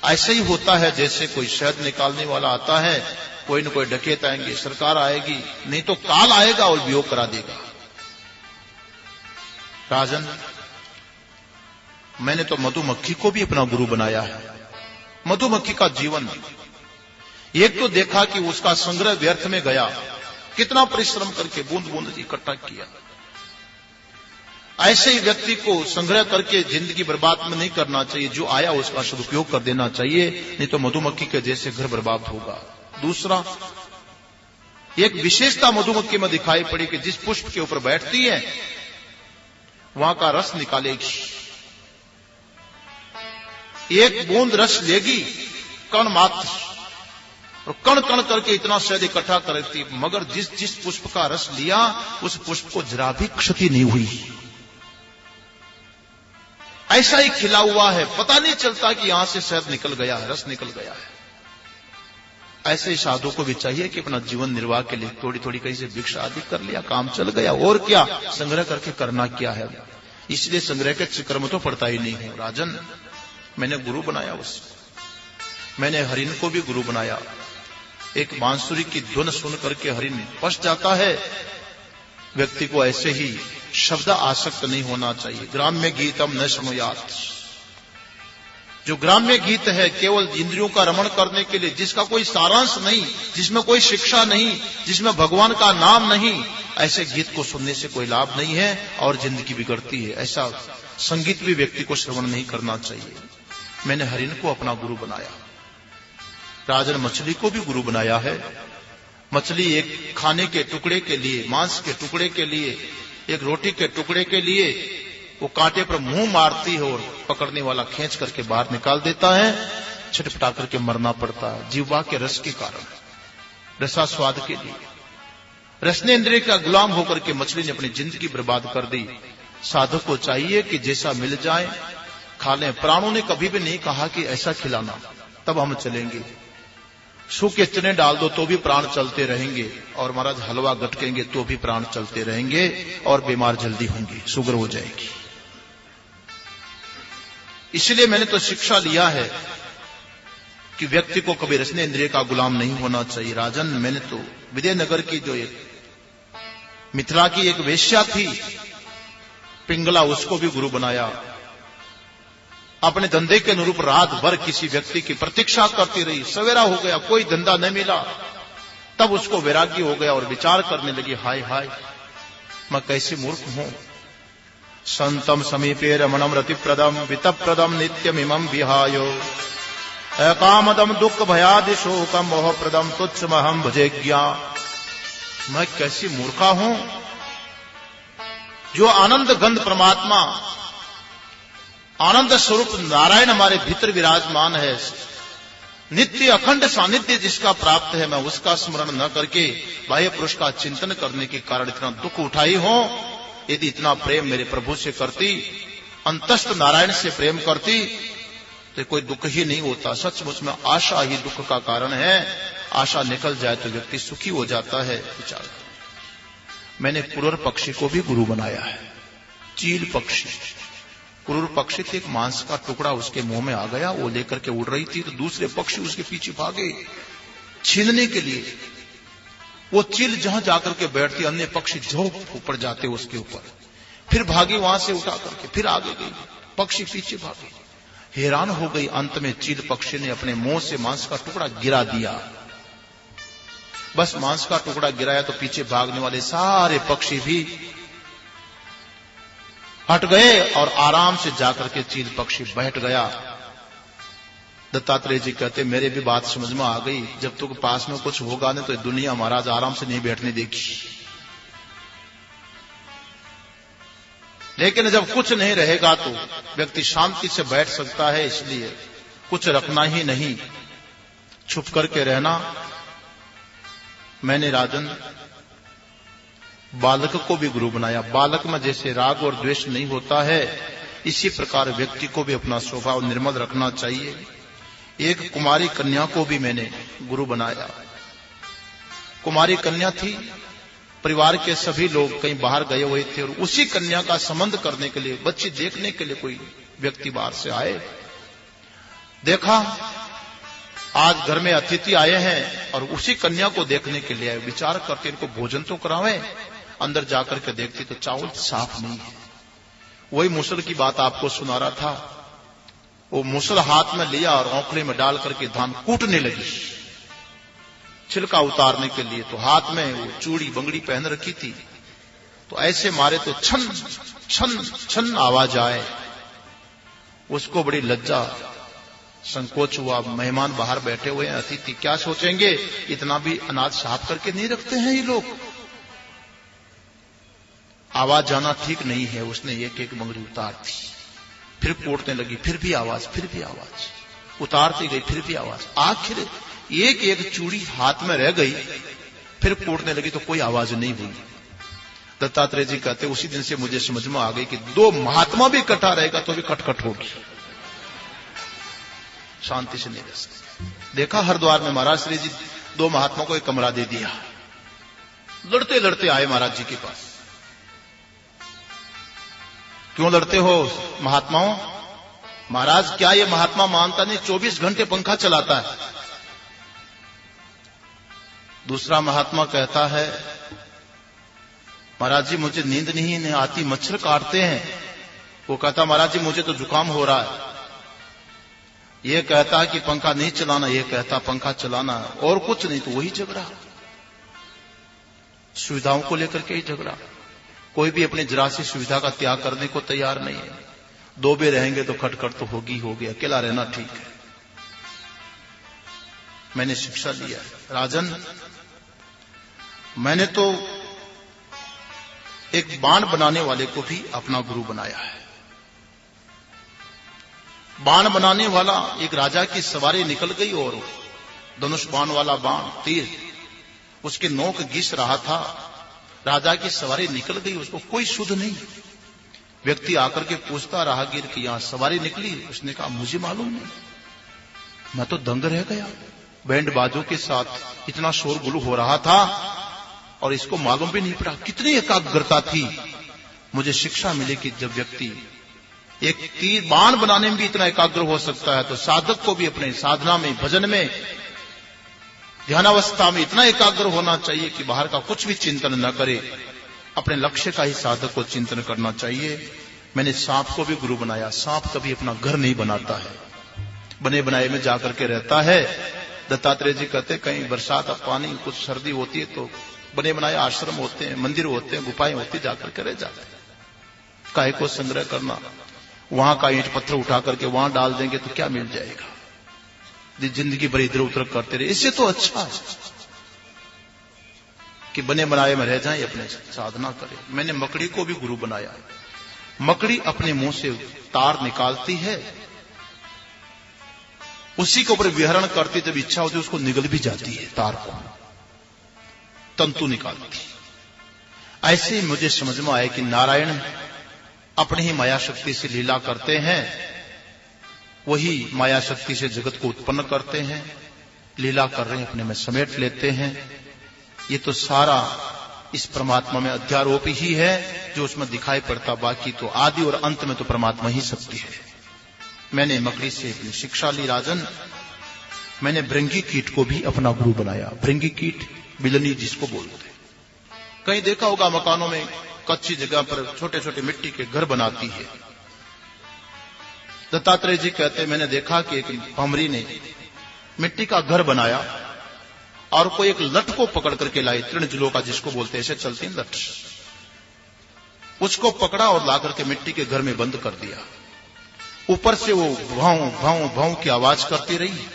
ऐसे ही होता है, जैसे कोई शहद निकालने वाला आता है, कोई न कोई डकैत आएंगे, सरकार आएगी, नहीं तो काल आएगा और वियोग करा देगा। राजन, मैंने तो मधुमक्खी को भी अपना गुरु बनाया है। मधुमक्खी का जीवन, एक तो देखा कि उसका संग्रह व्यर्थ में गया, कितना परिश्रम करके बूंद बूंद इकट्ठा किया। ऐसे ही व्यक्ति को संग्रह करके जिंदगी बर्बाद में नहीं करना चाहिए। जो आया उसका सदुपयोग कर देना चाहिए, नहीं तो मधुमक्खी के जैसे घर बर्बाद होगा। दूसरा, एक विशेषता मधुमक्खी में दिखाई पड़ी कि जिस पुष्प के ऊपर बैठती है वहां का रस निकालेगी, एक बूंद रस लेगी, कण मात्र, और कण कण करके इतना शहद इकट्ठा करती, मगर जिस जिस पुष्प का रस लिया उस पुष्प को जरा भी क्षति नहीं हुई। ऐसा ही खिला हुआ है, पता नहीं चलता कि यहां से शहद निकल गया है, रस निकल गया है। ऐसे ही साधु को भी चाहिए कि अपना जीवन निर्वाह के लिए थोड़ी थोड़ी कहीं से भिक्षा आदि कर लिया, काम चल गया, और क्या संग्रह करके करना क्या है। इसलिए संग्रह के चक्कर में तो पड़ता ही नहीं है। राजन, मैंने गुरु बनाया उसको। मैंने हरिण को भी गुरु बनाया। एक बांसुरी की धुन सुन करके हरिण फंस जाता है। व्यक्ति को ऐसे ही शब्द आसक्त नहीं होना चाहिए। ग्राम्य गीतम न शृणुयात्, जो ग्राम्य गीत है केवल इंद्रियों का रमण करने के लिए, जिसका कोई सारांश नहीं, जिसमें कोई शिक्षा नहीं, जिसमें भगवान का नाम नहीं, ऐसे गीत को सुनने से कोई लाभ नहीं है और जिंदगी बिगड़ती है। ऐसा संगीत भी व्यक्ति को श्रवण नहीं करना चाहिए। मैंने हरिण को अपना गुरु बनाया। राजन, मछली को भी गुरु बनाया है। मछली एक खाने के टुकड़े के लिए, मांस के टुकड़े के लिए, एक रोटी के टुकड़े के लिए वो कांटे पर मुंह मारती है और पकड़ने वाला खींच करके बाहर निकाल देता है, छटपटा करके मरना पड़ता है जीवा के रस के कारण, रसास्वाद के लिए। रसनेन्द्रिय का गुलाम होकर के मछली ने अपनी जिंदगी बर्बाद कर दी। साधक को चाहिए कि जैसा मिल जाए खा लें। प्राणों ने कभी भी नहीं कहा कि ऐसा खिलाना तब हम चलेंगे। सूखे चने डाल दो तो भी प्राण चलते रहेंगे, और महाराज हलवा गटकेंगे तो भी प्राण चलते रहेंगे, और बीमार जल्दी होंगे, शुगर हो जाएगी। इसलिए मैंने तो शिक्षा लिया है कि व्यक्ति को कभी रसने इंद्रिय का गुलाम नहीं होना चाहिए। राजन, मैंने तो विजयनगर की जो एक मिथिला की एक वेश्या थी पिंगला, उसको भी गुरु बनाया। अपने धंधे के अनुरूप रात भर किसी व्यक्ति की प्रतीक्षा करती रही। सवेरा हो गया, कोई धंधा नहीं मिला। तब उसको वैराग्य हो गया और विचार करने लगी, हाय हाय मैं कैसे मूर्ख हूं। संतम समीपे रमणम रतिप्रदम वितप्रदम नित्यमिमं विहायो अकामदम दुख भयादि शोकम मोहप्रदम तुच्छमहम भजेज्ञा। मैं कैसी मूर्खा हूं। जो आनंद गंध परमात्मा, आनंद स्वरूप नारायण हमारे भीतर विराजमान है, नित्य अखंड सानिध्य जिसका प्राप्त है, मैं उसका स्मरण न करके बाह्य पुरुष का चिंतन करने के कारण इतना दुख उठाई हूं। यदि इतना प्रेम मेरे प्रभु से करती, अंतस्थ नारायण से प्रेम करती, तो कोई दुख ही नहीं होता। सचमुच में आशा ही दुख का कारण है। आशा निकल जाए तो व्यक्ति सुखी हो जाता है। विचार, मैंने क्रूर पक्षी को भी गुरु बनाया है। चील पक्षी, क्रूर पक्षी थे, एक मांस का टुकड़ा उसके मुंह में आ गया, वो लेकर के उड़ रही थी तो दूसरे पक्षी उसके पीछे भागे छीनने के लिए। वो चील जहां जाकर के बैठती, अन्य पक्षी झोंक ऊपर जाते उसके ऊपर, फिर भागी वहां से उठा करके, फिर आगे गई, पक्षी पीछे भागे। हैरान हो गई। अंत में चील पक्षी ने अपने मुंह से मांस का टुकड़ा गिरा दिया। बस मांस का टुकड़ा गिराया तो पीछे भागने वाले सारे पक्षी भी हट गए और आराम से जाकर के चील पक्षी बैठ गया। दत्तात्रेय जी कहते, मेरे भी बात समझ में आ गई, जब तक पास में कुछ होगा नहीं तो दुनिया महाराज आराम से नहीं बैठने देगी, लेकिन जब कुछ नहीं रहेगा तो व्यक्ति शांति से बैठ सकता है। इसलिए कुछ रखना ही नहीं, छुप करके रहना। मैंने राजन बालक को भी गुरु बनाया। बालक में जैसे राग और द्वेष नहीं होता है, इसी प्रकार व्यक्ति को भी अपना स्वभाव निर्मल रखना चाहिए। एक कुमारी कन्या को भी मैंने गुरु बनाया। कुमारी कन्या थी, परिवार के सभी लोग कहीं बाहर गए हुए थे और उसी कन्या का संबंध करने के लिए, बच्ची देखने के लिए कोई व्यक्ति बाहर से आए। देखा आज घर में अतिथि आए हैं और उसी कन्या को देखने के लिए आए। विचार करते इनको भोजन तो करावें। अंदर जाकर के देखती तो चावल साफ नहीं है। वही मुसल की बात आपको सुना रहा था। वो मुसल हाथ में लिया और औंखले में डाल करके धान कूटने लगी छिलका उतारने के लिए। तो हाथ में वो चूड़ी बंगड़ी पहन रखी थी, तो ऐसे मारे तो छन छन छन आवाज आए। उसको बड़ी लज्जा संकोच हुआ। मेहमान बाहर बैठे हुए हैं, अतिथि क्या सोचेंगे, इतना भी अनाज साफ करके नहीं रखते हैं ये लोग। आवाज जाना ठीक नहीं है। उसने एक एक बंगड़ी उतार दी, फिर कूटने लगी, फिर भी आवाज, फिर भी आवाज, उतारती गई, फिर भी आवाज। आखिर एक एक चूड़ी हाथ में रह गई, फिर कूटने लगी तो कोई आवाज नहीं हुई। दत्तात्रेय जी कहते, उसी दिन से मुझे समझ में आ गई कि दो महात्मा भी इकट्ठा रहेगा तो भी खटखट होगी, शांति से नहीं रह सकते। देखा हरिद्वार में महाराज श्री जी दो महात्मा को एक कमरा दे दिया। लड़ते लड़ते आए महाराज जी के पास। क्यों लड़ते हो महात्माओं? महाराज क्या ये महात्मा मानता नहीं, 24 घंटे पंखा चलाता है। दूसरा महात्मा कहता है, महाराज जी मुझे नींद नहीं आती, मच्छर काटते हैं। वो कहता, महाराज जी मुझे तो जुकाम हो रहा है। ये कहता है कि पंखा नहीं चलाना, ये कहता पंखा चलाना, और कुछ नहीं। तो वही झगड़ा, सुविधाओं को लेकर के ही झगड़ा। कोई भी अपनी जरा सी सुविधा का त्याग करने को तैयार नहीं है। दो भी रहेंगे तो खटखट तो होगी होगी, अकेला रहना ठीक है। मैंने शिक्षा लिया राजन, मैंने तो एक बाण बनाने वाले को भी अपना गुरु बनाया है। बाण बनाने वाला, एक राजा की सवारी निकल गई और धनुष बाण वाला बाण तीर उसके नोक घिस रहा था। राजा की सवारी निकल गई, उसको कोई सुध नहीं। व्यक्ति आकर के पूछता राहगीर कि यहां सवारी निकली? उसने कहा मुझे मालूम नहीं, मैं तो दंग रह गया। बैंड बाजों के साथ इतना शोरगुल हो रहा था और इसको मालूम भी नहीं पड़ा। कितनी एकाग्रता थी। मुझे शिक्षा मिली कि जब व्यक्ति एक तीर बाण बनाने में भी इतना एकाग्र हो सकता है, तो साधक को भी अपने साधना में, भजन में, ध्यानावस्था में इतना एकाग्र होना चाहिए कि बाहर का कुछ भी चिंतन न करे। अपने लक्ष्य का ही साधक को चिंतन करना चाहिए। मैंने सांप को भी गुरु बनाया। सांप कभी अपना घर नहीं बनाता है, बने बनाए में जाकर के रहता है। दत्तात्रेय जी कहते कहीं बरसात अब पानी कुछ सर्दी होती है तो बने बनाए आश्रम होते हैं, मंदिर होते हैं, गुफाएं होती, जाकर के रह जाते हैं। काहे को संग्रह करना, वहां का ईंट पत्थर उठा करके वहां डाल देंगे तो क्या मिल जाएगा, जिंदगी भर इधर उधर करते रहे। इससे तो अच्छा है कि बने बनाए में रह जाए, अपने साधना करें। मैंने मकड़ी को भी गुरु बनाया। मकड़ी अपने मुंह से तार निकालती है, उसी के ऊपर विहरण करती, जब इच्छा होती है उसको निगल भी जाती है, तार को तंतु निकालती। ऐसे ही मुझे समझ में आया कि नारायण अपनी ही माया शक्ति से लीला करते हैं, वही माया शक्ति से जगत को उत्पन्न करते हैं, लीला कर रहे हैं, अपने में समेट लेते हैं। ये तो सारा इस परमात्मा में अध्यारोप ही है जो उसमें दिखाई पड़ता, बाकी तो आदि और अंत में तो परमात्मा ही शक्ति है। मैंने मकड़ी से अपनी शिक्षा ली राजन। मैंने भृंगी कीट को भी अपना गुरु बनाया। भृंगी कीट, बिलनी जिसको बोलते, कहीं देखा होगा मकानों में कच्ची जगह पर छोटे छोटे मिट्टी के घर बनाती है। दत्तात्रेय जी कहते मैंने देखा कि एक भमरी ने मिट्टी का घर बनाया और कोई एक लठ को पकड़ करके लाई, तृणजुलों का जिसको बोलते, ऐसे चलती लठ, उसको पकड़ा और ला करके मिट्टी के घर में बंद कर दिया। ऊपर से वो भाव भाव भाव की आवाज करती रही।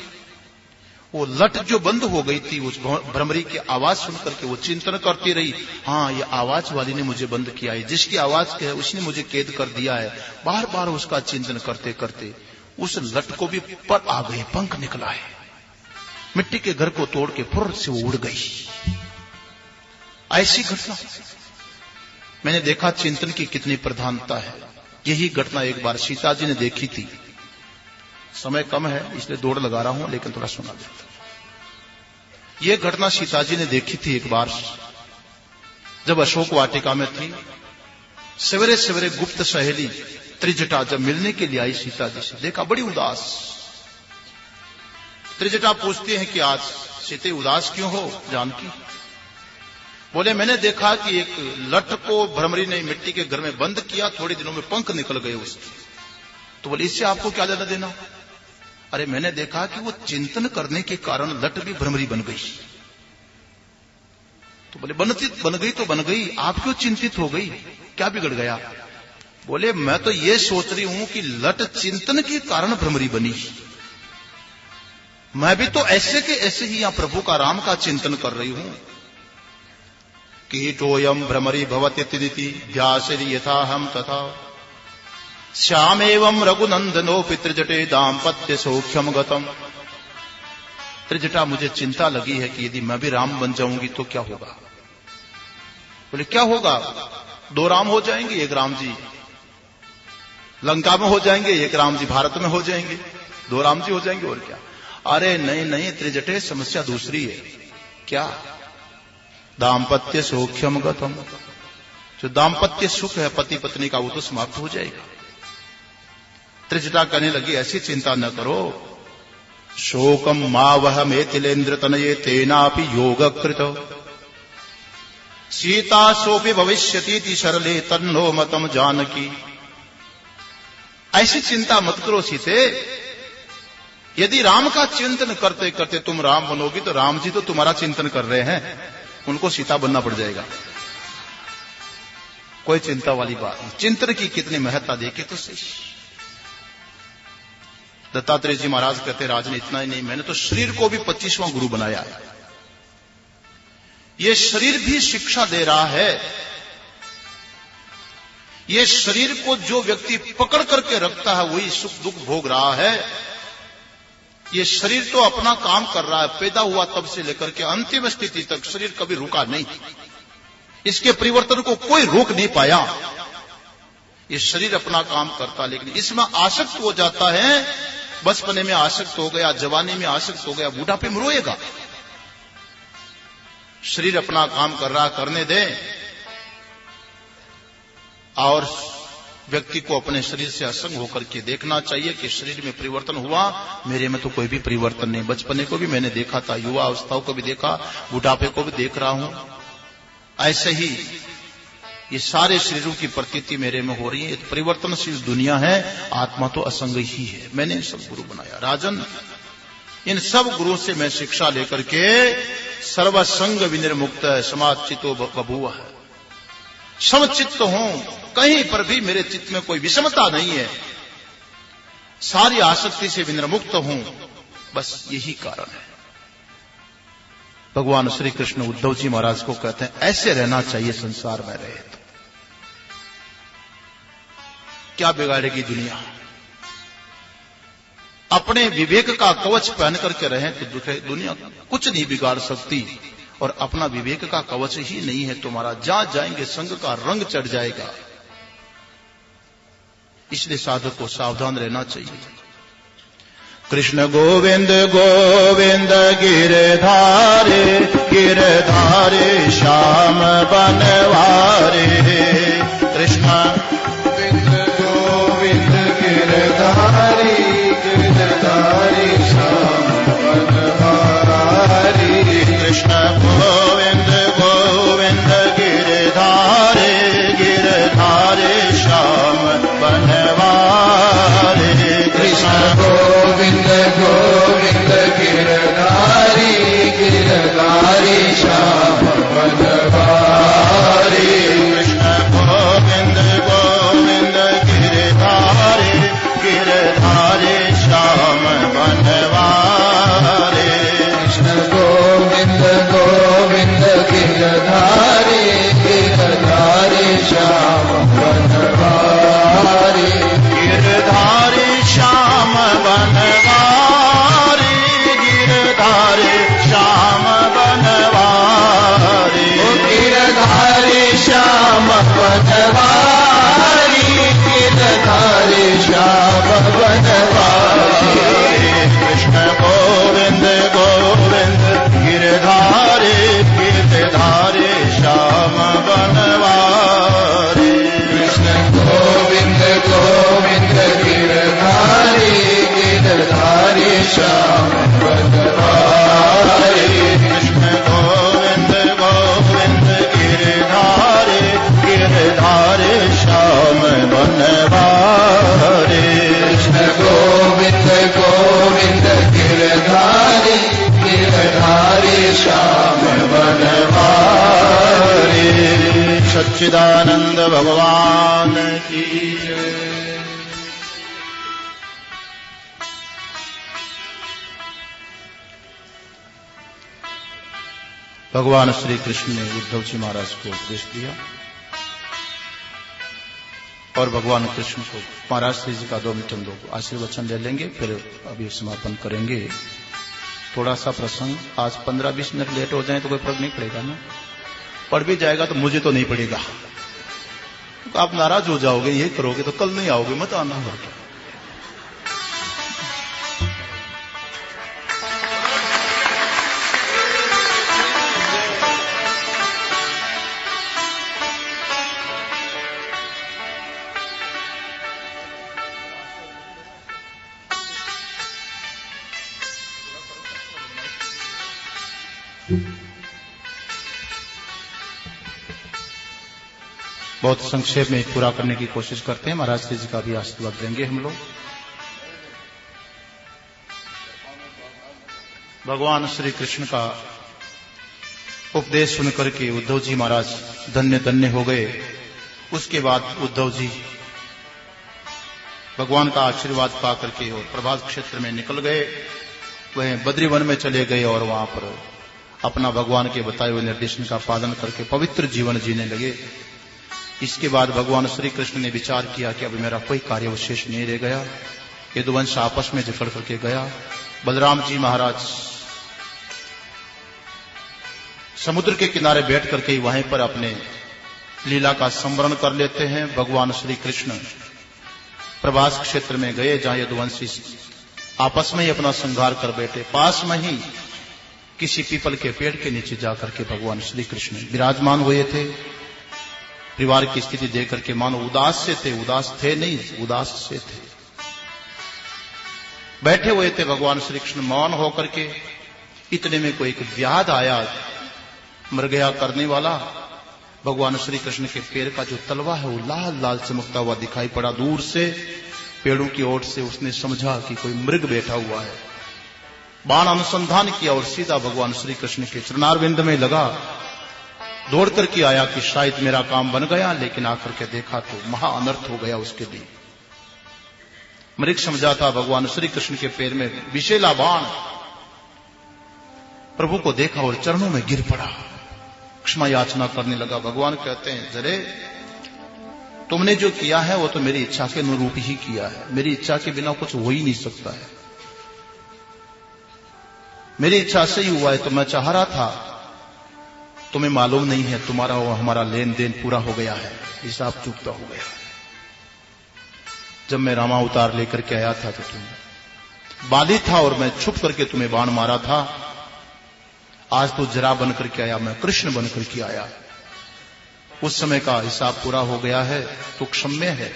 वो लठ जो बंद हो गई थी, उस भ्रमरी की आवाज सुनकर के वो चिंतन करती रही, हाँ ये आवाज वाली ने मुझे बंद किया है, जिसकी आवाज है उसने मुझे कैद कर दिया है। बार बार उसका चिंतन करते करते उस लठ को भी पर आ गए, पंख निकला है, मिट्टी के घर को तोड़ के फुर से वो उड़ गई। ऐसी घटना मैंने देखा, चिंतन की कितनी प्रधानता है। यही घटना एक बार सीता जी ने देखी थी। समय कम है इसलिए दौड़ लगा रहा हूं, लेकिन थोड़ा सुना देता हूं। यह घटना सीता जी ने देखी थी एक बार, जब अशोक वाटिका में थी। सवेरे सवेरे गुप्त सहेली त्रिजटा जब मिलने के लिए आई सीता जी से, देखा बड़ी उदास। त्रिजटा पूछती है कि आज सीते उदास क्यों हो जानकी? बोले मैंने देखा कि एक लठ को भ्रमरी ने मिट्टी के घर में बंद किया, थोड़े दिनों में पंख निकल गए उसके। तो बोले इससे आपको क्या लेना देना? अरे मैंने देखा कि वो चिंतन करने के कारण लठ भी भ्रमरी बन गई। तो बोले बन गई तो बन गई, आप क्यों चिंतित हो गई, क्या बिगड़ गया? बोले मैं तो ये सोच रही हूं कि लठ चिंतन के कारण भ्रमरी बनी, मैं भी तो ऐसे के ऐसे ही यहां प्रभु का राम का चिंतन कर रही हूं। कीटोयम भ्रमरी भवति ध्यासरि यथा हम तथा श्यामेवं रघुनंदनो पितृजटे दाम्पत्य सौख्यम गतम। त्रिजटा मुझे चिंता लगी है कि यदि मैं भी राम बन जाऊंगी तो क्या होगा? बोले क्या होगा? दो राम हो जाएंगे, एक राम जी लंका में हो जाएंगे, एक राम जी भारत में हो जाएंगे, दो राम जी हो जाएंगे और क्या? अरे नहीं नहीं त्रिजटे, समस्या दूसरी है। क्या? दाम्पत्य सौख्यम गतम, जो दाम्पत्य सुख है पति पत्नी का वो तो समाप्त हो जाएगा। त्रिजटा कहने लगी ऐसी चिंता न करो, शोकम मावह मेतिलेन्द्र तनये तेनापि योगकृत सीता सोपि भविष्यति शरले तन्नो मतम जानकी। ऐसी चिंता मत करो सीते, यदि राम का चिंतन करते करते तुम राम बनोगी तो राम जी तो तुम्हारा चिंतन कर रहे हैं, उनको सीता बनना पड़ जाएगा। कोई चिंता वाली बात नहीं। चिंतन की कितनी महत्ता देखे तो सही। दत्तात्रेय जी महाराज कहते राजन इतना ही नहीं, मैंने तो शरीर को भी 25वां गुरु बनाया है। ये शरीर भी शिक्षा दे रहा है। ये शरीर को जो व्यक्ति पकड़ करके रखता है वही सुख दुख भोग रहा है। ये शरीर तो अपना काम कर रहा है, पैदा हुआ तब से लेकर के अंतिम स्थिति तक शरीर कभी रुका नहीं, इसके परिवर्तन को कोई रोक नहीं पाया। ये शरीर अपना काम करता, लेकिन इसमें आसक्त हो जाता है। बचपने में आसक्त हो गया, जवानी में आसक्त हो गया, बुढ़ापे में रोएगा। शरीर अपना काम कर रहा, करने दे। और व्यक्ति को अपने शरीर से असंग होकर के देखना चाहिए कि शरीर में परिवर्तन हुआ, मेरे में तो कोई भी परिवर्तन नहीं। बचपने को भी मैंने देखा था, युवा अवस्थाओं को भी देखा, बुढ़ापे को भी देख रहा हूं। ऐसे ही ये सारे शरीरों की प्रतीति मेरे में हो रही है, परिवर्तनशील दुनिया है, आत्मा तो असंग ही है। मैंने सब गुरु बनाया। राजन, इन सब गुरुओं से मैं शिक्षा लेकर के सर्वसंग विनिर्मुक्त समाचितो बभूव है, समचित्त हूं, कहीं पर भी मेरे चित्त में कोई विषमता नहीं है, सारी आसक्ति से विनिर्मुक्त हूं। बस यही कारण है। भगवान श्री कृष्ण उद्धव जी महाराज को कहते हैं ऐसे रहना चाहिए संसार में रहे तो क्या बिगाड़ेगी दुनिया। अपने विवेक का कवच पहन करके रहें तो दुनिया कुछ नहीं बिगाड़ सकती, और अपना विवेक का कवच ही नहीं है तुम्हारा, जहां जाएंगे संग का रंग चढ़ जाएगा। इसलिए साधक को सावधान रहना चाहिए। कृष्ण गोविंद गोविंद गिरधारे, गिरधारे श्याम बनवारे। कृष्ण गोविंद गोविंद गिरधारे, गिरधारे श्याम बनवारे। कृष्ण गोविंद गोविंद गिरधारे, गिरधारे श्याम बनवारे। कृष्ण गोविंद गोविंद गिरधारी, गिरधारी श्याम बनवारे। कृष्ण गोविंद गोविंद गिरधारी, गिरधारी श्याम बनवारे। कृष्ण गोविंद गोविंद गिरधारी, गिरधारी श्याम बनवारे। गिरधारी श्याम बनवारे, गिरधारी श्याम बनवारे। गिरधारी श्याम बनवारी, गिरधारी श्याम बनवारे। कृष्ण गोविंद गोविंद गिरधारी, गिरधारी श्याम बनवारे। कृष्ण गोविंद गोविंद गिरधारी, गिरधारी श्याम बनवारे। कृष्ण गोविंद गोविंद गिरधारी, गिरधारी श्याम बनवारे। कृष्ण गोविंद गोविंद गिरधारी, गिरधारी श्याम बनवारे। सच्चिदानंद भगवान की जय। भगवान श्री कृष्ण ने उद्धव जी महाराज को उपदेश दिया और भगवान कृष्ण को महाराज श्री जी का 2 मिनट हम लोग आशीर्वचन ले लेंगे, फिर अभी समापन करेंगे। थोड़ा सा प्रसंग आज 15-20 मिनट लेट हो जाए तो कोई फर्क नहीं पड़ेगा ना, पड़ भी जाएगा तो मुझे तो नहीं पड़ेगा। तो आप नाराज हो जाओगे, ये करोगे तो कल नहीं आओगे, मत आना होगा। बहुत संक्षेप में पूरा करने की कोशिश करते हैं। महाराज श्री जी का भी आशीर्वाद देंगे हम लोग। भगवान श्री कृष्ण का उपदेश सुनकर के उद्धव जी महाराज धन्य धन्य हो गए। उसके बाद उद्धव जी भगवान का आशीर्वाद पा करके और प्रभात क्षेत्र में निकल गए। वह बद्रीवन में चले गए और वहां पर अपना भगवान के बताए हुए निर्देशन का पालन करके पवित्र जीवन जीने लगे। इसके बाद भगवान श्री कृष्ण ने विचार किया कि अभी मेरा कोई कार्य विशेष नहीं रह गया। यदुवंश आपस में जकड़ करके गया। बलराम जी महाराज समुद्र के किनारे बैठ करके वहीं पर अपने लीला का स्मरण कर लेते हैं। भगवान श्री कृष्ण प्रभास क्षेत्र में गए जहां यदुवंशी आपस में ही अपना संहार कर बैठे। पास में ही किसी पीपल के पेड़ के नीचे जाकर के भगवान श्री कृष्ण विराजमान हुए थे। परिवार की स्थिति देख करके मानो उदास से थे, उदास थे नहीं, उदास से थे। बैठे हुए थे भगवान श्री कृष्ण मौन होकर के। इतने में कोई एक व्याध आया, मर गया करने वाला। भगवान श्री कृष्ण के पैर का जो तलवा है वो लाल लाल चमकता हुआ दिखाई पड़ा दूर से, पेड़ों की ओर से। उसने समझा कि कोई मृग बैठा हुआ है। बाण अनुसंधान किया और सीधा भगवान श्री कृष्ण के चरणारविंद में लगा। दौड़ करके आया कि शायद मेरा काम बन गया, लेकिन आकर के देखा तो महा अनर्थ हो गया उसके लिए। मृग समझा था भगवान श्री कृष्ण के पैर में विषैला बाण। प्रभु को देखा और चरणों में गिर पड़ा, क्षमा याचना करने लगा। भगवान कहते हैं, जरे तुमने जो किया है वो तो मेरी इच्छा के अनुरूप ही किया है। मेरी इच्छा के बिना कुछ हो ही नहीं सकता है। मेरी इच्छा से ही हुआ है। तो मैं चाह रहा था, तुम्हें मालूम नहीं है, तुम्हारा और हमारा लेन देन पूरा हो गया है, हिसाब चुकता हो गया। जब मैं रामावतार लेकर के आया था तो तुम बाली था और मैं छुप करके तुम्हें बाण मारा था। आज तो जरा बनकर के आया, मैं कृष्ण बनकर के आया। उस समय का हिसाब पूरा हो गया है तो क्षम्य है।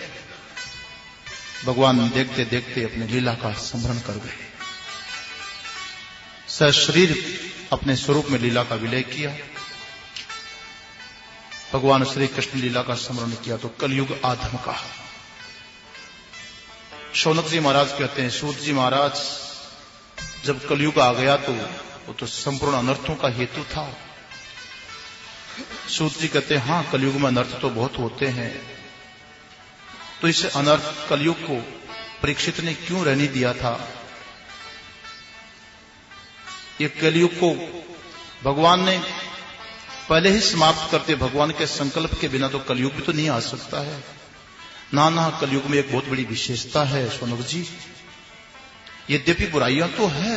भगवान देखते देखते अपने लीला का स्मरण कर गए। सशरीर अपने स्वरूप में लीला का विलय किया। भगवान श्री कृष्ण लीला का स्मरण किया तो कलयुग आधम का। शौनक जी महाराज कहते हैं, सूत जी महाराज जब कलयुग आ गया तो वो तो संपूर्ण अनर्थों का हेतु था। सूत जी कहते हैं, हां कलयुग में अनर्थ तो बहुत होते हैं। तो इस अनर्थ कलयुग को परीक्षित ने क्यों रहने दिया था? ये कलयुग को भगवान ने पहले ही समाप्त करते। भगवान के संकल्प के बिना तो कलयुग भी तो नहीं आ सकता है। ना कलयुग में एक बहुत बड़ी विशेषता है सोनक जी। यद्यपि बुराइयां तो है,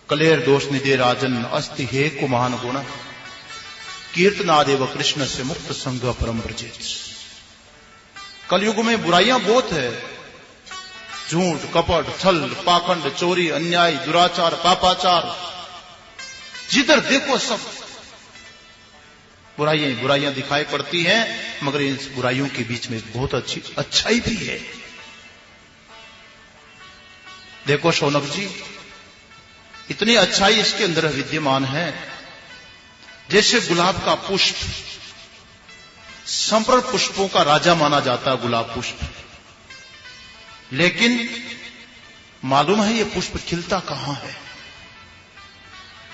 कलेर दोष निदे राजन अस्ति हे को महान गुण कीर्तनादेव कृष्ण से मुक्त संग परम ब्रजेत। कलयुग में बुराइयां बहुत है। झूठ, कपट, छल, पाखंड, चोरी, अन्याय, दुराचार, पापाचार, जिधर देखो सब बुराइयां दिखाई पड़ती हैं। मगर इन बुराइयों के बीच में बहुत अच्छी अच्छाई भी है। देखो शौनक जी, इतनी अच्छाई इसके अंदर विद्यमान है। जैसे गुलाब का पुष्प संपूर्ण पुष्पों का राजा माना जाता है, गुलाब पुष्प। लेकिन मालूम है ये पुष्प खिलता कहां है?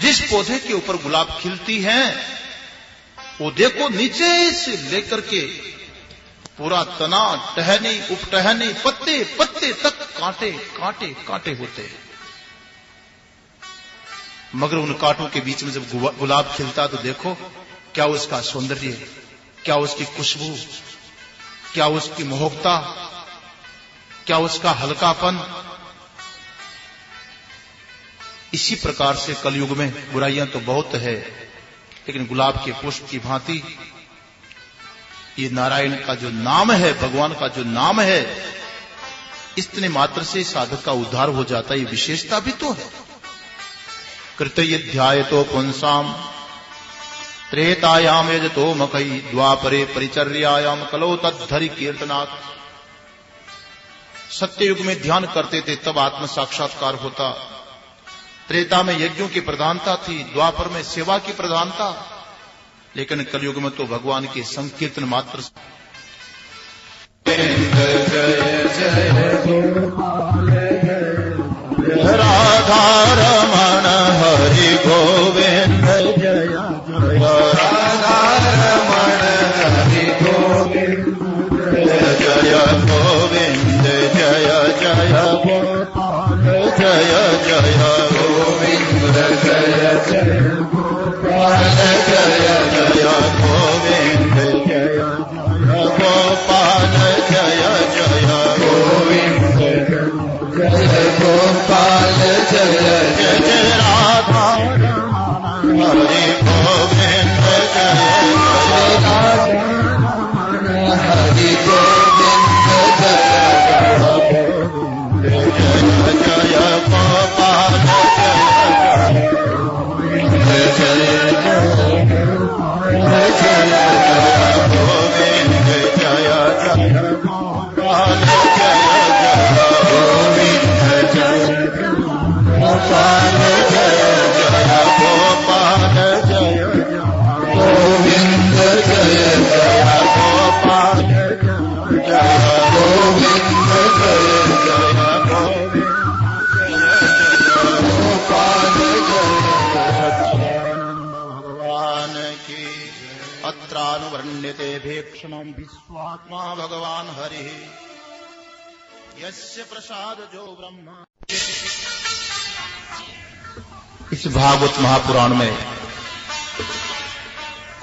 जिस पौधे के ऊपर गुलाब खिलती है वो देखो नीचे से लेकर के पूरा तना, टहनी, उपटहनी, पत्ते पत्ते तक कांटे कांटे कांटे होते हैं। मगर उन कांटों के बीच में जब गुलाब खिलता तो देखो क्या उसका सौंदर्य, क्या उसकी खुशबू, क्या उसकी मोहकता, क्या उसका हल्कापन। इसी प्रकार से कलयुग में बुराइयां तो बहुत है, लेकिन गुलाब के पुष्प की भांति ये नारायण का जो नाम है, भगवान का जो नाम है, इतने मात्र से साधक का उद्धार हो जाता है। ये विशेषता भी तो है। कृतयध्याय तो पुंसाम त्रेतायाम यजतो मकई द्वापरे परिचर्यायाम कलो तद्धरि कीर्तनात्। सत्ययुग में ध्यान करते थे तब आत्म साक्षात्कार होता। त्रेता में यज्ञों की प्रधानता थी, द्वापर में सेवा की प्रधानता, लेकिन कलयुग में तो भगवान के संकीर्तन मात्र। राधा रमण हरि गोविंद जय जय, राधा रमण हरि गोविंद जय जय, गोविंद जय जय, गोपाल जय जय, गोविंद जय जय, गोपाल जय जय, गोविंद जय जय, गोपाल जय जय, गोविंद जय गोपाल जय जय, जय राधा हरि गोविंद जय जय, राधा हरि गोविंद जय जय, जय गोपाल जय जय, गोविंद जय जय, गोपाल जय जय, गोविंद जय गोपाल जय जय, गोपाल जय अत्रानुवर्ण्यते भेक्षणं विश्वात्मा भगवान हरि यस्य प्रसाद जो ब्रह्मा। इस भागवत महापुराण में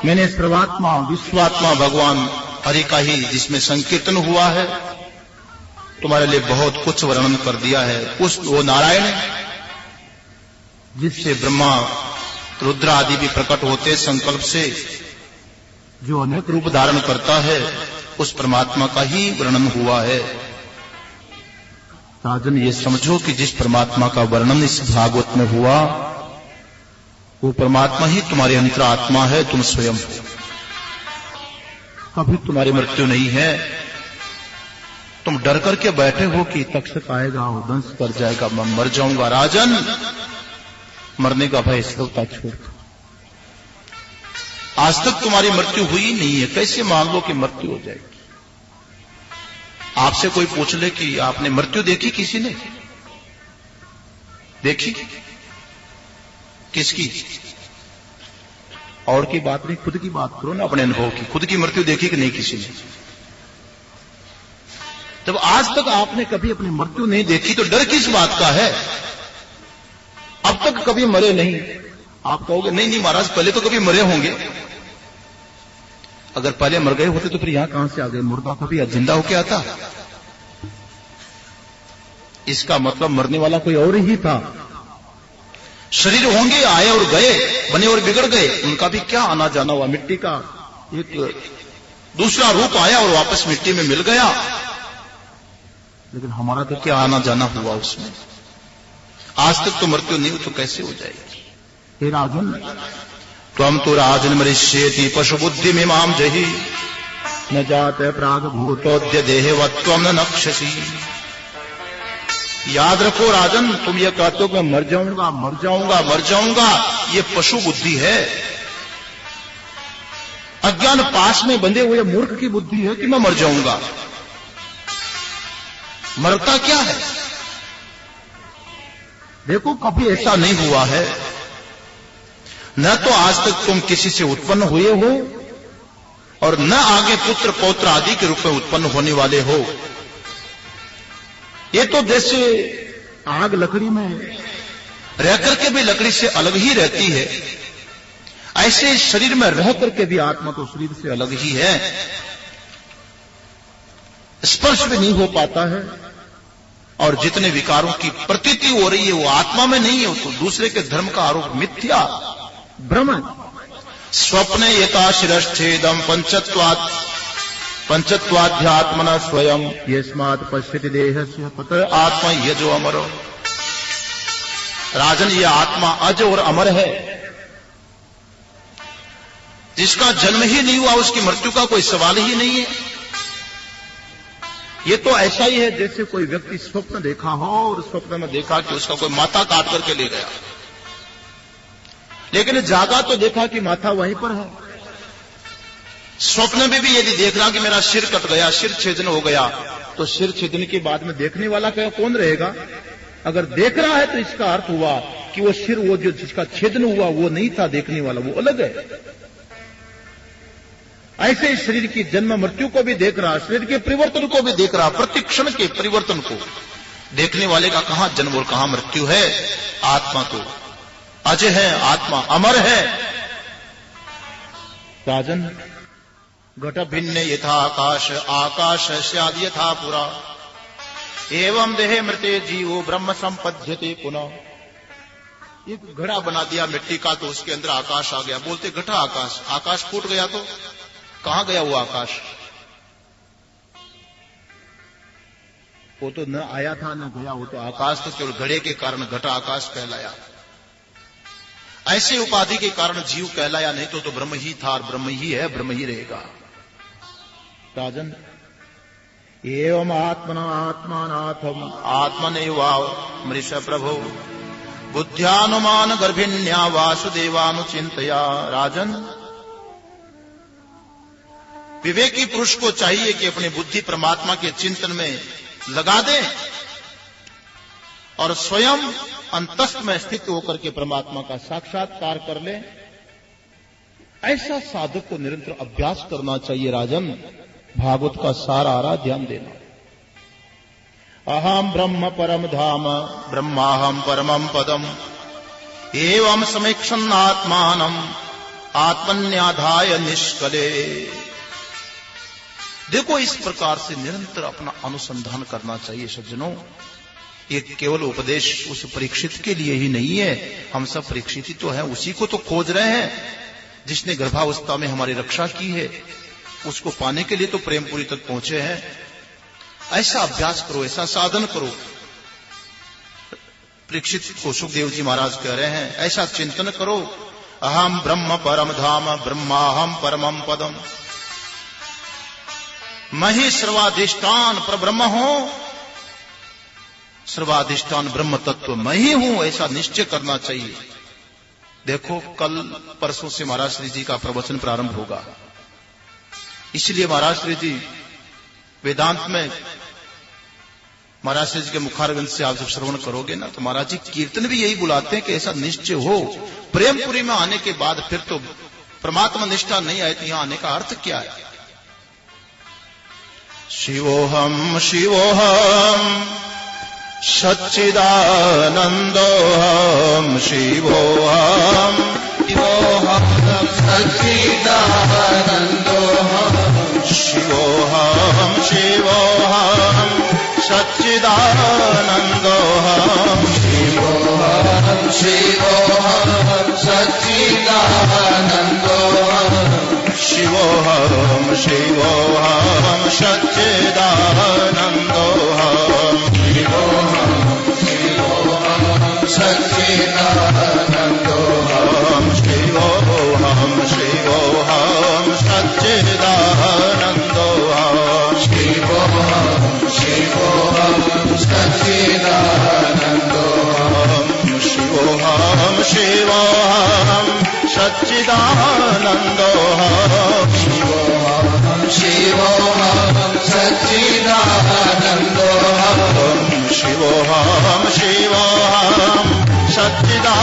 मैंने सर्वात्मा विश्वात्मा भगवान हरि का ही जिसमें संकीर्तन हुआ है तुम्हारे लिए बहुत कुछ वर्णन कर दिया है। उस वो नारायण जिससे ब्रह्मा रुद्र आदि भी प्रकट होते संकल्प से, जो अनेक रूप धारण करता है, उस परमात्मा का ही वर्णन हुआ है। राजन ये समझो कि जिस परमात्मा का वर्णन इस भागवत में हुआ वो परमात्मा ही तुम्हारी अंतरात्मा है, तुम स्वयं हो। कभी तुम्हारी मृत्यु नहीं है। तुम डर करके बैठे हो कि तक्षक आएगा वो दंश कर जाएगा, मैं मर जाऊंगा। राजन मरने का भय श्रोता छोड़। आज तक तुम्हारी मृत्यु हुई नहीं है, कैसे मान लो कि मृत्यु हो जाएगी? आपसे कोई पूछ ले कि आपने मृत्यु देखी? किसी ने देखी? किसकी? और की बात नहीं, खुद की बात करो ना, अपने अनुभव की। खुद की मृत्यु देखी कि नहीं किसी ने? जब आज तक आपने कभी अपनी मृत्यु नहीं देखी तो डर किस बात का है? अब तक कभी मरे नहीं। आप कहोगे नहीं नहीं महाराज पहले तो कभी मरे होंगे। अगर पहले मर गए होते तो फिर यहां कहां से आ गए? मुर्दा कभी जिंदा होके आता? इसका मतलब मरने वाला कोई और ही था। शरीर होंगे, आए और गए, बने और बिगड़ गए, उनका भी क्या आना जाना हुआ। मिट्टी का एक दूसरा रूप आया और वापस मिट्टी में मिल गया, लेकिन हमारा तो क्या आना जाना हुआ उसमें। आज तक तो मृत्यु नहीं हो तो कैसे हो जाएगी? हे राजन त्वम तो राजन मरिष्येति पशु बुद्धि मिमाम जहि न जाते प्राग भूतोद्य देहवत्वम न नक्षसी। याद रखो राजन, तुम ये कहते हो कि मैं मर जाऊंगा मर जाऊंगा मर जाऊंगा, ये पशु बुद्धि है। अज्ञान पास में बंधे हुए मूर्ख की बुद्धि है कि मैं मर जाऊंगा। मरता क्या है? देखो कभी ऐसा नहीं हुआ है। न तो आज तक तुम किसी से उत्पन्न हुए हो और न आगे पुत्र पौत्र आदि के रूप में उत्पन्न होने वाले हो। ये तो जैसे आग लकड़ी में रह करके भी लकड़ी से अलग ही रहती है, ऐसे शरीर में रह करके भी आत्मा तो शरीर से अलग ही है। स्पर्श भी नहीं हो पाता है और जितने विकारों की प्रतीति हो रही है वो आत्मा में नहीं है, तो दूसरे के धर्म का आरोप मिथ्या भ्रम। स्वप्ने यथा शिरश्छेदम पंचत्वाध्यात्मना स्वयं यस्मात् पश्यति देहस्य तत आत्मा यजो अमरो। राजन ये आत्मा अज और अमर है। जिसका जन्म ही नहीं हुआ उसकी मृत्यु का कोई सवाल ही नहीं है। ये तो ऐसा ही है जैसे कोई व्यक्ति स्वप्न देखा हो और स्वप्न में देखा कि उसका कोई माथा काट करके ले गया, लेकिन जागा तो देखा कि माथा वहीं पर है। स्वप्न में भी यदि देख रहा कि मेरा सिर कट गया, सिर छेदन हो गया, तो सिर छेदन के बाद में देखने वाला कौन रहेगा? अगर देख रहा है तो इसका अर्थ हुआ कि वो सिर, वो जो जिसका छेदन हुआ वो नहीं था देखने वाला, वो अलग है। ऐसे ही शरीर की जन्म मृत्यु को भी देख रहा, शरीर के परिवर्तन को भी देख रहा, प्रतिक्षण के परिवर्तन को देखने वाले का कहां जन्म और कहां मृत्यु है? आत्मा तो अजय है, आत्मा अमर है। राजन घट भिन्न यथा आकाश आकाश स्याद् यथा पुरा एवं देहे मृते जीवो ब्रह्म संपद्यते पुनः। एक घड़ा बना दिया मिट्टी का तो उसके अंदर आकाश आ गया, बोलते घटा आकाश। आकाश फूट गया तो कहां गया वो आकाश? वो तो न आया था न गया, वो तो आकाश तो केवल घड़े के कारण घटा आकाश कहलाया। ऐसे उपाधि के कारण जीव कहलाया, नहीं तो ब्रह्म ही था और ब्रह्म ही है, ब्रह्म ही रहेगा। राजन एवं आत्मना आत्मानाथम आत्मनैवाव मृष प्रभो बुद्ध्यानुमान गर्भिण्या वासुदेवानुचिंतया। राजन विवेकी पुरुष को चाहिए कि अपनी बुद्धि परमात्मा के चिंतन में लगा दे और स्वयं अंतस्थ में स्थित होकर के परमात्मा का साक्षात्कार कर ले। ऐसा साधक को निरंतर अभ्यास करना चाहिए राजन। भागवत का सार आ रहा, ध्यान देना। अहम ब्रह्म परम धाम ब्रह्माहम परमं पदम एवं समीक्षन् आत्मानम आत्मन्याधाय निष्कले। देखो, इस प्रकार से निरंतर अपना अनुसंधान करना चाहिए सज्जनों। ये केवल उपदेश उस परीक्षित के लिए ही नहीं है, हम सब परीक्षित ही तो हैं, उसी को तो खोज रहे हैं जिसने गर्भावस्था में हमारी रक्षा की है। उसको पाने के लिए तो प्रेमपुरी तक पहुंचे हैं। ऐसा अभ्यास करो, ऐसा साधन करो। परीक्षित को सुखदेव जी महाराज कह रहे हैं, ऐसा चिंतन करो। अहम ब्रह्म परम धाम ब्रह्माहम परमं पदम। मैं ही सर्वाधिष्ठान पर ब्रह्म हूं, सर्वाधिष्ठान ब्रह्म तत्व मैं ही हूं, ऐसा निश्चय करना चाहिए। देखो, कल परसों से महाराज श्री जी का प्रवचन प्रारंभ होगा। इसलिए महाराज श्री जी वेदांत में महाराज श्री जी के मुखारविंद से आप जब श्रवण करोगे ना, तो महाराज जी कीर्तन भी यही बुलाते हैं कि ऐसा निश्चय हो। प्रेमपुरी में आने के बाद फिर तो परमात्मा निष्ठा नहीं आए तो यहां आने का अर्थ क्या है? शिवोहम शिवोहम सच्चिदानंदोहम शिवोहम शिवोहम सच्चिदानंदोहम शिवोहम शिवोहम सच्चिदानंदोहम शिवोहम शिवोहम सच्चिदानंदोहम शिवोहम शिवोहम सच्चिदानंदोहम सच्चिदानंदोहम शिवोहम शिवोहम सच्चिदानंदोहम शिवोहम शिवोहम सच्चिदानंदोहम शिवोहम शिवोहम सच्चिदानंदोहम शिवोहम शिवोहम सच्चिदानंदोहम शिवोहम शिवोहम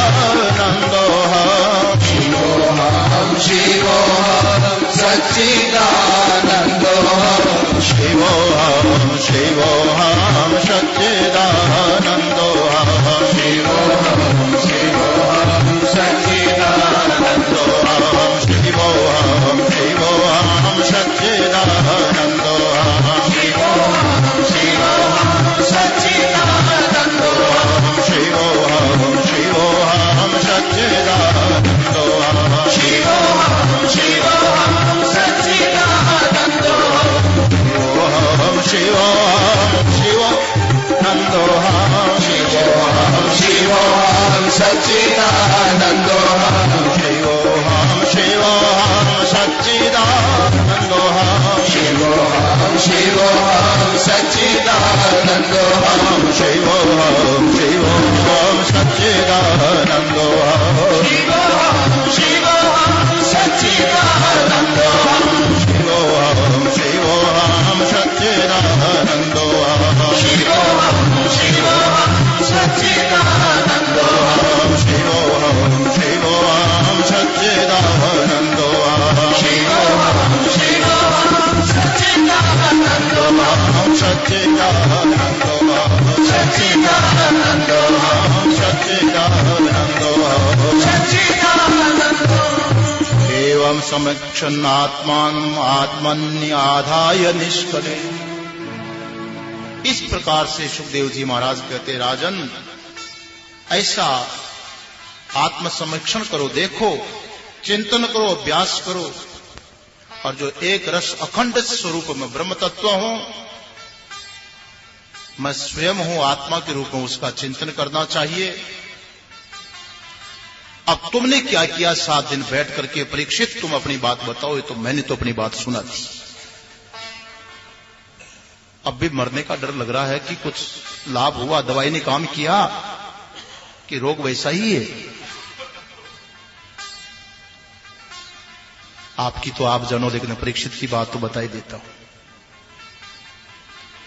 सच्चिदानंदोहम शिवोहम शिवोहम सच्चिदानंदोहम शिवोहम शिवोहम सच्चिदानंदोहम शिवोहम शिवोहम सच्चिदानंदोहम शिवोहम शिवोहम सच्चिदानंदोहम शिवोहम शिवोहम सच्चिदानंदोहम शिवोहम शिवोहम सच्चिदानंदोहम शिवोहम शिवोहम सच्चिदानंदोहम शिवोहम शिवोहम शिवानंदोहम शिवोहम शिवोहम सच्चिदानंदोहम शिवोहम शिवोहम सच्चिदानंदोहम शिवोहम शिवोहम सच्चिदानंदोहम शिवोहम शिवोहम सच्चिदानंदोहम शिवोहम शिवोहम सच्चिदानंदोहम शिवोहम शिवोहम सच्चिदानंदोहम शिवोहम शिवोहम सच्चिदानंदोहम शिवोहम शिवोहम सच्चिदानंदोहम शिवोहम शिवोहम सच्चिदानंदोहम सच्चिदानंदोहम सच्चिदानंदोहम सच्चिदानंदोहम सच्चिदानंदोहम एवं समीक्षन् आत्मानम् आत्मन्याधाय निष्कले। इस प्रकार से सुखदेव जी महाराज कहते, राजन ऐसा आत्मसमीक्षण करो, देखो, चिंतन करो, अभ्यास करो, और जो एक रस अखंड स्वरूप में ब्रह्म तत्व हूं, मैं स्वयं हूं आत्मा के रूप में, उसका चिंतन करना चाहिए। अब तुमने क्या किया 7 दिन बैठ करके? परीक्षित, तुम अपनी बात बताओ। ये तो मैंने तो अपनी बात सुना थी, अब भी मरने का डर लग रहा है कि कुछ लाभ हुआ, दवाई ने काम किया कि रोग वैसा ही है। आपकी तो आप जानो, लेकिन परीक्षित की बात तो बता ही देता हूं।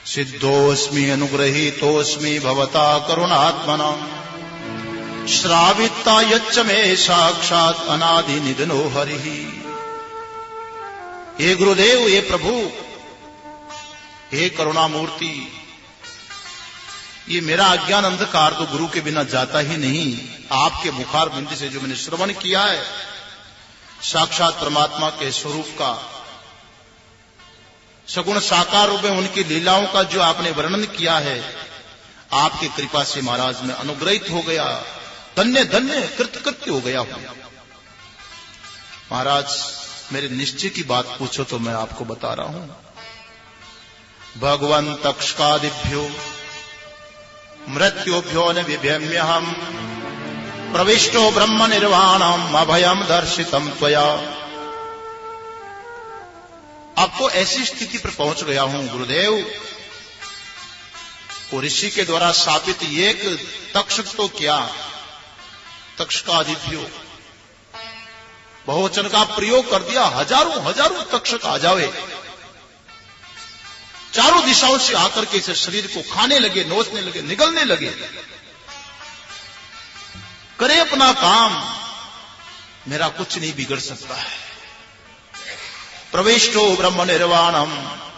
सिद्धोस्मि अनुग्रहीतोस्मि भवता करुणात्मना श्राविता यच्च मे साक्षात् अनादि निधनो हरिः। हे गुरुदेव, हे प्रभु, हे करुणामूर्ति, ये मेरा अज्ञान अंधकार तो गुरु के बिना जाता ही नहीं। आपके मुखार बिंद से जो मैंने श्रवण किया है साक्षात परमात्मा के स्वरूप का, सगुण साकार रूप में उनकी लीलाओं का जो आपने वर्णन किया है, आपकी कृपा से महाराज मैं अनुग्रहित हो गया, धन्य धन्य कृतकृत्य हो गया हूं। महाराज मेरे निश्चय की बात पूछो तो मैं आपको बता रहा हूं। भगवन् तक्षकादिभ्यो मृत्युभ्यो न विभ्यम्यहम् प्रविष्टो ब्रह्म निर्वाणम अभयम दर्शितम त्वया। अब तो ऐसी स्थिति पर पहुंच गया हूं गुरुदेव, वो ऋषि के द्वारा स्थापित एक तक्षक तो क्या, तक्षकादिभ्यो बहुवचन का प्रयोग कर दिया, हजारों हजारों तक्षक आ जावे, चारों दिशाओं से आकर के इस शरीर को खाने लगे, नोचने लगे, निगलने लगे, करे अपना काम, मेरा कुछ नहीं बिगड़ सकता है। प्रविष्टो ब्रह्म निर्वाणम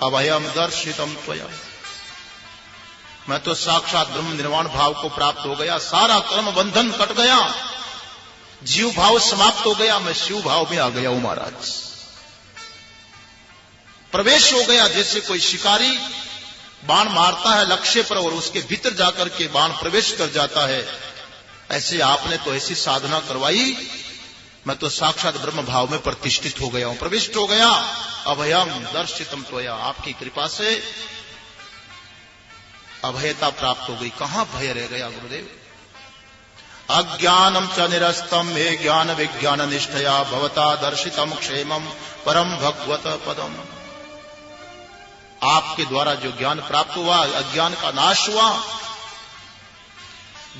अभयम दर्शितम त्वया। मैं तो साक्षात ब्रह्म निर्वाण भाव को प्राप्त हो गया, सारा कर्म बंधन कट गया, जीव भाव समाप्त हो गया, मैं शिव भाव में आ गया हूं महाराज। प्रवेश हो गया, जैसे कोई शिकारी बाण मारता है लक्ष्य पर और उसके भीतर जाकर के बाण प्रवेश कर जाता है, ऐसे आपने तो ऐसी साधना करवाई, मैं तो साक्षात ब्रह्म भाव में प्रतिष्ठित हो गया हूं, प्रविष्ट हो गया। अभयम दर्शितम त्वया, आपकी कृपा से अभयता प्राप्त हो गई। कहां भय रह गया गुरुदेव? अज्ञानम च निरस्तम हे ज्ञान विज्ञान निष्ठया भवता दर्शितम क्षेमम परम भगवत पदम। आपके द्वारा जो ज्ञान प्राप्त हुआ, अज्ञान का नाश हुआ,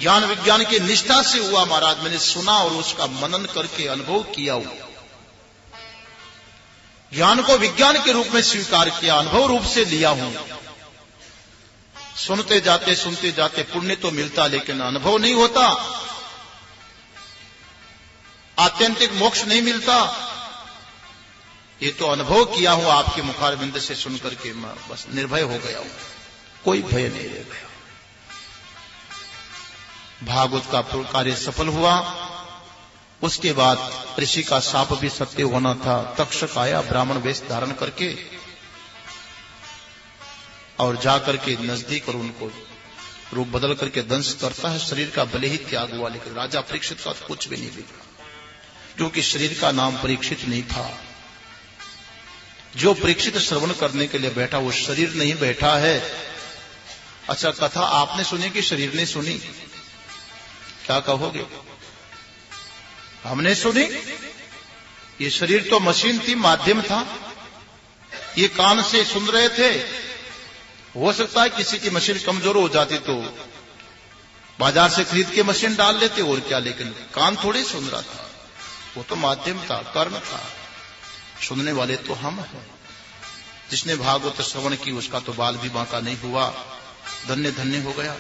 ज्ञान विज्ञान की निष्ठा से हुआ महाराज। मैंने सुना और उसका मनन करके अनुभव किया हुआ, ज्ञान को विज्ञान के रूप में स्वीकार किया, अनुभव रूप से लिया हूं। सुनते जाते पुण्य तो मिलता, लेकिन अनुभव नहीं होता, आत्यंतिक मोक्ष नहीं मिलता। ये तो अनुभव किया हूं आपके मुखारबिंद से सुन करके, मैं बस निर्भय हो गया हूं, कोई भय नहीं रह गया। भागवत का कार्य सफल हुआ। उसके बाद ऋषि का शाप भी सत्य होना था। तक्षक आया ब्राह्मण वेश धारण करके और जाकर के नजदीक और उनको रूप बदल करके दंश करता है। शरीर का भले ही त्याग हुआ, लेकिन राजा परीक्षित का तो कुछ भी नहीं बिगड़ा, क्योंकि शरीर का नाम परीक्षित नहीं था। जो परीक्षित श्रवण करने के लिए बैठा वो शरीर नहीं बैठा है। अच्छा, कथा आपने सुनी कि शरीर ने सुनी? क्या कहोगे? हमने सुनी। ये शरीर तो मशीन थी, माध्यम था, ये कान से सुन रहे थे। हो सकता है किसी की मशीन कमजोर हो जाती तो बाजार से खरीद के मशीन डाल लेते और क्या, लेकिन कान थोड़ी सुन रहा था, वो तो माध्यम था, कर्म था। सुनने वाले तो हम हैं। जिसने भागवत श्रवण की उसका तो बाल भी बांका नहीं हुआ, धन्य धन्य हो गया।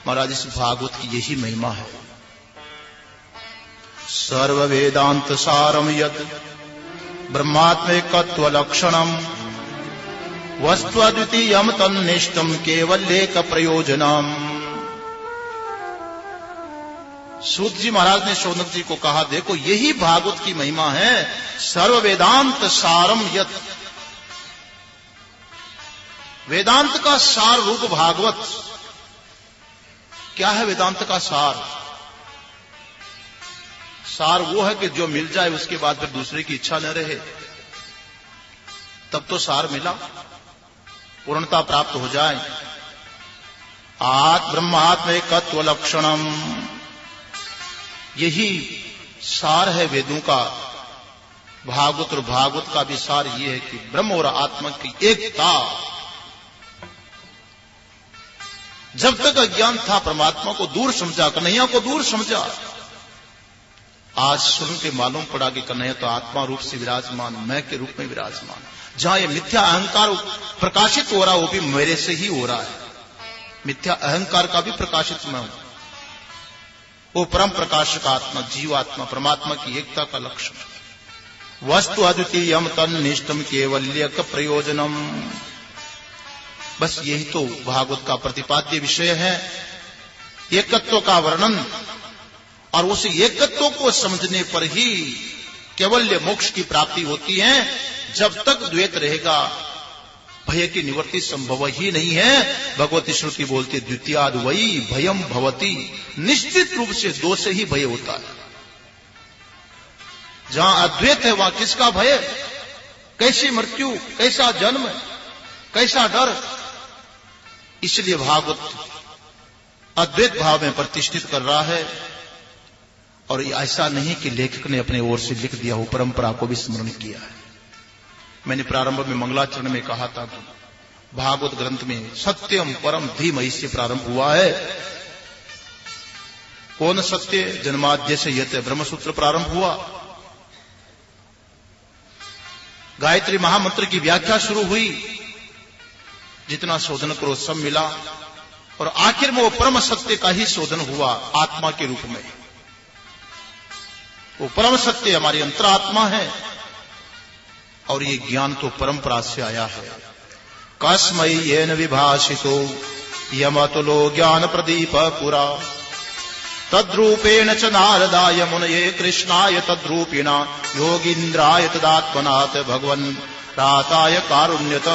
महाराज, इस भागवत की यही महिमा है। सर्व वेदांत सारम यत् ब्रह्मात्मैकत्व लक्षणम वस्त्वद्वितीयम तन्निष्ठम केवल्येक प्रयोजनम। सूत जी महाराज ने शौनक जी को कहा, देखो यही भागवत की महिमा है। सर्व वेदांत सारम यत्, वेदांत का सार रूप भागवत। क्या है वेदांत का सार? सार वो है कि जो मिल जाए उसके बाद फिर दूसरे की इच्छा न रहे, तब तो सार मिला, पूर्णता प्राप्त हो जाए। ब्रह्मात्मैकत्व लक्षणम, यही सार है वेदों का। भागवत और भागवत का भी सार ये है कि ब्रह्म और आत्मा की एकता। जब तक अज्ञान था परमात्मा को दूर समझा, कन्हैया को दूर समझा। आज सुन के मालूम पड़ा कि कन्हैया तो आत्मा रूप से विराजमान, मैं के रूप में विराजमान। जहां ये मिथ्या अहंकार प्रकाशित हो रहा वो भी मेरे से ही हो रहा है। मिथ्या अहंकार का भी प्रकाशित मैं हूं। वो परम प्रकाशक आत्मा, जीवात्मा, परमात्मा की एकता का लक्षण। वस्तु अद्वितीयम तन्निष्ठम केवल्य प्रयोजनम। बस यही तो भागवत का प्रतिपाद्य विषय है, एकत्व का वर्णन। और उस एकत्व को समझने पर ही केवल्य मोक्ष की प्राप्ति होती है। जब तक द्वैत रहेगा भय की निवृत्ति संभव ही नहीं है। भगवती श्रुति बोलती द्वितीयाद वही भयम भवती, निश्चित रूप से दो से ही भय होता है। जहां अद्वैत है वहां किसका भय, कैसी मृत्यु, कैसा जन्म, कैसा डर। इसलिए भागवत अद्वैत भाव में प्रतिष्ठित कर रहा है। और ऐसा नहीं कि लेखक ने अपने ओर से लिख दिया हो, परंपरा को भी स्मरण किया है। मैंने प्रारंभ में मंगलाचरण में कहा था कि भागवत ग्रंथ में सत्यम परम धीमहि से प्रारंभ हुआ है। कौन सत्य, जन्माद्य से यत ब्रह्मसूत्र प्रारंभ हुआ। गायत्री महामंत्र की व्याख्या शुरू हुई, जितना शोधन करो सब मिला। और आखिर में वो परम सत्य का ही शोधन हुआ आत्मा के रूप में। वो परम सत्य हमारी अंतरात्मा है। और ये ज्ञान तो परंपरा से आया है। कस्मै येन विभाषितो यमतुलो ज्ञान प्रदीप पुरा तद्रूपेण च नारदाय मुनये कृष्णाय तद्रूपिणा योगीन्द्राय तदात्मनात् भगवन् राताय कारुण्यत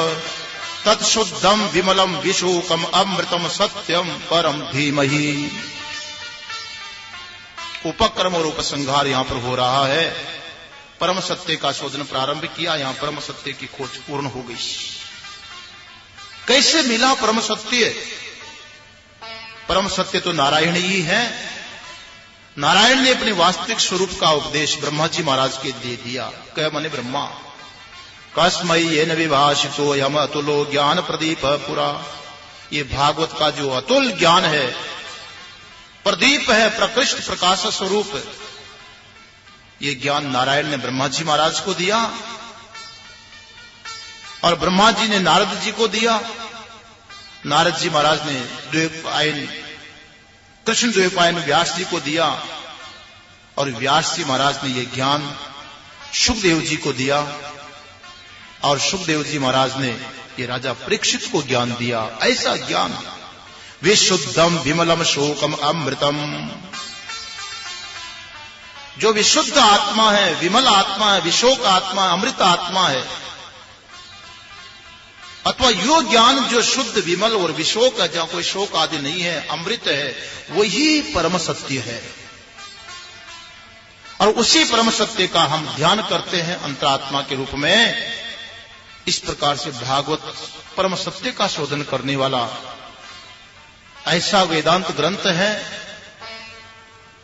तत्शुद्धम विमलम विशोकम अमृतम सत्यम परम धीमहि। उपक्रम और उपसंहार यहां पर हो रहा है। परम सत्य का शोधन प्रारंभ किया, यहां परम सत्य की खोज पूर्ण हो गई। कैसे मिला परम सत्य? परम सत्य तो नारायण ही है। नारायण ने अपने वास्तविक स्वरूप का उपदेश ब्रह्मा जी महाराज के दे दिया। कह मने ब्रह्मा कस्मै येन विभाषितो यम अतुलो ज्ञान प्रदीप पुरा। ये भागवत का जो अतुल ज्ञान है, प्रदीप है, प्रकृष्ट प्रकाश स्वरूप, ये ज्ञान नारायण ने ब्रह्मा जी महाराज को दिया। और ब्रह्मा जी ने नारद जी को दिया। नारद जी महाराज ने द्वैपायन कृष्ण द्वैपायन व्यास जी को दिया। और व्यास जी महाराज ने ये ज्ञान सुखदेव जी को दिया। और सुखदेव जी महाराज ने ये राजा परीक्षित को ज्ञान दिया। ऐसा ज्ञान विशुद्धम विमलम शोकम अमृतम। जो विशुद्ध आत्मा है, विमल आत्मा है, विशोक आत्मा है, अमृत आत्मा है, अथवा यो ज्ञान जो शुद्ध विमल और विशोक है, जहां कोई शोक आदि नहीं है, अमृत है, वही परम सत्य है। और उसी परम सत्य का हम ध्यान करते हैं अंतरात्मा के रूप में। इस प्रकार से भागवत परम सत्य का शोधन करने वाला ऐसा वेदांत ग्रंथ है।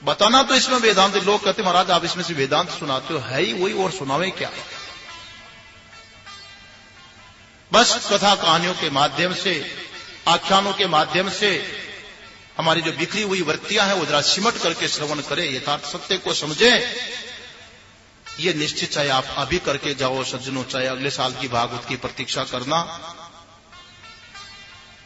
बताना तो इसमें वेदांत, लोग कहते महाराज आप इसमें से वेदांत सुनाते हो, है ही वही, और सुनावे क्या। बस कथा कहानियों के माध्यम से, आख्यानों के माध्यम से हमारी जो बिखरी हुई वृत्तियां हैं वो जरा सिमट करके श्रवण करें, यथार्थ सत्य को समझे। ये निश्चित चाहे आप अभी करके जाओ सज्जनों, चाहे अगले साल की भागवत की प्रतीक्षा करना,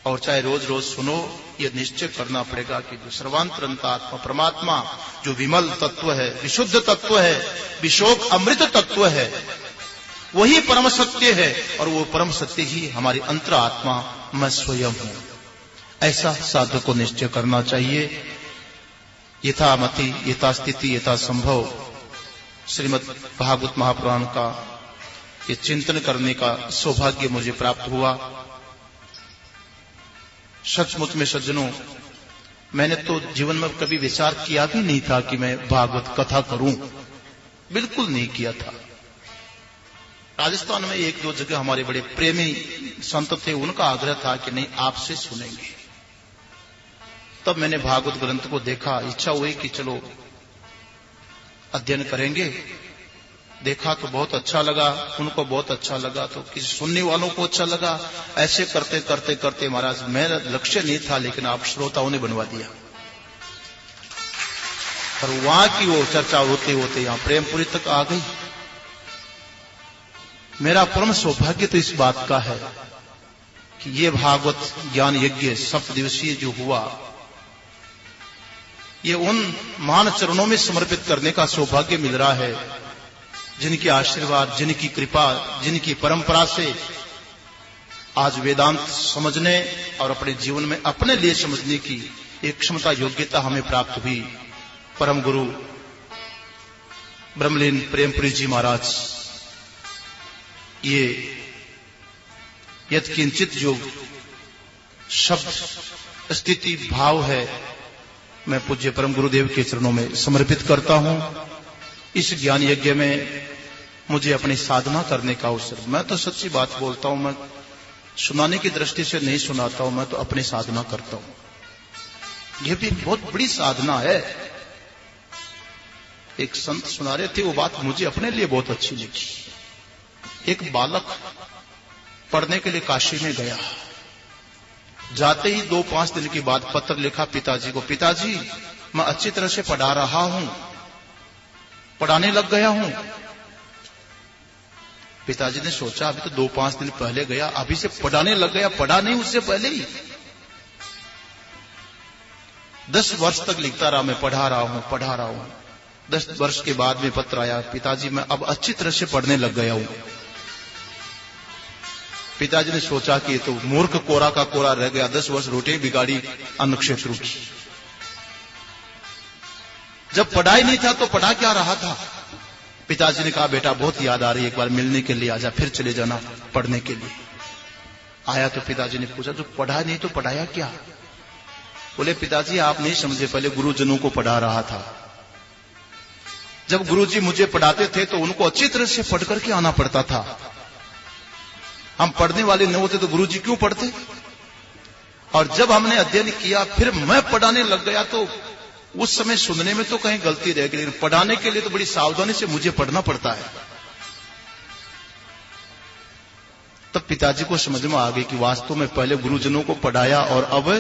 और चाहे रोज रोज सुनो, ये निश्चय करना पड़ेगा कि जो सर्वांतरंत आत्मा परमात्मा जो विमल तत्व है, विशुद्ध तत्व है, विशोक अमृत तत्व है, वही परम सत्य है। और वो परम सत्य ही हमारी अंतर आत्मा मैं स्वयं हूं। ऐसा साधक को निश्चय करना चाहिए। यथा मति, यथा स्थिति, यथा संभव श्रीमद् भागवत महापुराण का ये चिंतन करने का सौभाग्य मुझे प्राप्त हुआ। सचमुच में सज्जनों, मैंने तो जीवन में कभी विचार किया भी नहीं था कि मैं भागवत कथा करूं, बिल्कुल नहीं किया था। राजस्थान में एक दो जगह हमारे बड़े प्रेमी संत थे, उनका आग्रह था कि नहीं आपसे सुनेंगे। तब मैंने भागवत ग्रंथ को देखा, इच्छा हुई कि चलो अध्ययन करेंगे। देखा तो बहुत अच्छा लगा, उनको बहुत अच्छा लगा, तो किसी सुनने वालों को अच्छा लगा। ऐसे करते करते करते महाराज मेरा लक्ष्य नहीं था, लेकिन आप श्रोताओं ने बनवा दिया। और वहां की वो चर्चा होते होते यहां प्रेमपुरी तक आ गई। मेरा परम सौभाग्य तो इस बात का है कि ये भागवत ज्ञान यज्ञ 7 दिवसीय जो हुआ, ये उन महान चरणों में समर्पित करने का सौभाग्य मिल रहा है जिनके आशीर्वाद, जिनकी कृपा, जिनकी परंपरा से आज वेदांत समझने और अपने जीवन में अपने लिए समझने की एक क्षमता, योग्यता हमें प्राप्त हुई। परम गुरु ब्रह्मलीन प्रेमपुरी जी महाराज, ये यत्किंचित जो शब्द स्थिति भाव है, मैं पूज्य परम गुरुदेव के चरणों में समर्पित करता हूं। इस ज्ञान यज्ञ में मुझे अपनी साधना करने का अवसर, मैं तो सच्ची बात बोलता हूं, मैं सुनाने की दृष्टि से नहीं सुनाता हूं, मैं तो अपनी साधना करता हूं। यह भी बहुत बड़ी साधना है। एक संत सुना रहे थे, वो बात मुझे अपने लिए बहुत अच्छी लगी। एक बालक पढ़ने के लिए काशी में गया, जाते ही 2-5 दिन के बाद पत्र लिखा पिताजी को, पिताजी मैं अच्छी तरह से पढ़ा रहा हूं, पढ़ाने लग गया हूं। पिताजी ने सोचा अभी तो 2-5 दिन पहले गया, अभी से पढ़ाने लग गया, पढ़ा नहीं उससे पहले ही। 10 वर्ष तक लिखता रहा, मैं पढ़ा रहा हूं। 10 वर्ष के बाद में पत्र आया, पिताजी मैं अब अच्छी तरह से पढ़ने लग गया हूं। पिताजी ने सोचा कि तो मूर्ख कोरा का कोरा रह गया, 10 वर्ष रोटी बिगाड़ी अन्न क्षेत्रों की। जब पढ़ाई नहीं था तो पढ़ा क्या रहा था। पिताजी ने कहा बेटा बहुत याद आ रही है, एक बार मिलने के लिए आजा, फिर चले जाना पढ़ने के लिए। आया तो पिताजी ने पूछा जो पढ़ा नहीं तो पढ़ाया क्या। बोले पिताजी आप नहीं समझे, पहले गुरुजनों को पढ़ा रहा था। जब गुरुजी मुझे पढ़ाते थे तो उनको अच्छी तरह से पढ़ करके आना पड़ता था। हम पढ़ने वाले न होते तो गुरुजी क्यों पढ़ते। और जब हमने अध्ययन किया फिर मैं पढ़ाने लग गया तो उस समय सुनने में तो कहीं गलती रह गई, लेकिन पढ़ाने के लिए तो बड़ी सावधानी से मुझे पढ़ना पड़ता है। तब पिताजी को समझ में आ गई कि वास्तव में पहले गुरुजनों को पढ़ाया और अब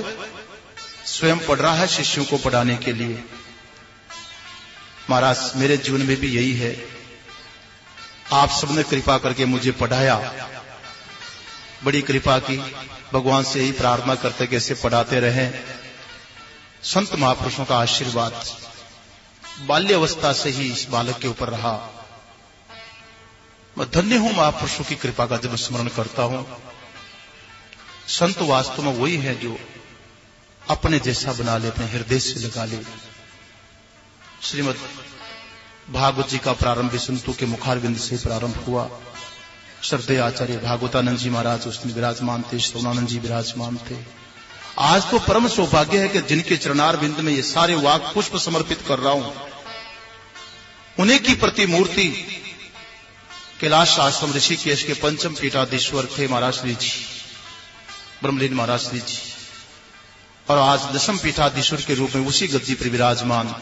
स्वयं पढ़ रहा है शिष्यों को पढ़ाने के लिए। महाराज मेरे जीवन में भी यही है, आप सबने कृपा करके मुझे पढ़ाया, बड़ी कृपा की। भगवान से यही प्रार्थना करते कि ऐसे पढ़ाते रहें। संत महापुरुषों का आशीर्वाद बाल्य अवस्था से ही इस बालक के ऊपर रहा। मैं धन्य हूं महापुरुषों की कृपा का जब स्मरण करता हूं। संत वास्तव में वही है जो अपने जैसा बना ले, अपने हृदय से लगा ले। श्रीमद भागवत जी का प्रारंभ संतों के मुखारविंद से प्रारंभ हुआ। श्रद्धेय आचार्य भागवतानंद जी महाराज उसमें विराजमान थे, श्रवणानंद जी विराजमान थे। आज तो परम सौभाग्य है कि जिनके चरणार बिंद में ये सारे वाक पुष्प समर्पित कर रहा हूं, उन्हीं की प्रतिमूर्ति कैलाश आश्रम ऋषिकेश के पंचम पीठाधीश्वर थे महाराज श्री जी, ब्रह्मलीन महाराज श्री जी, और आज 10वें पीठाधीश्वर के रूप में उसी गद्दी पर विराजमान।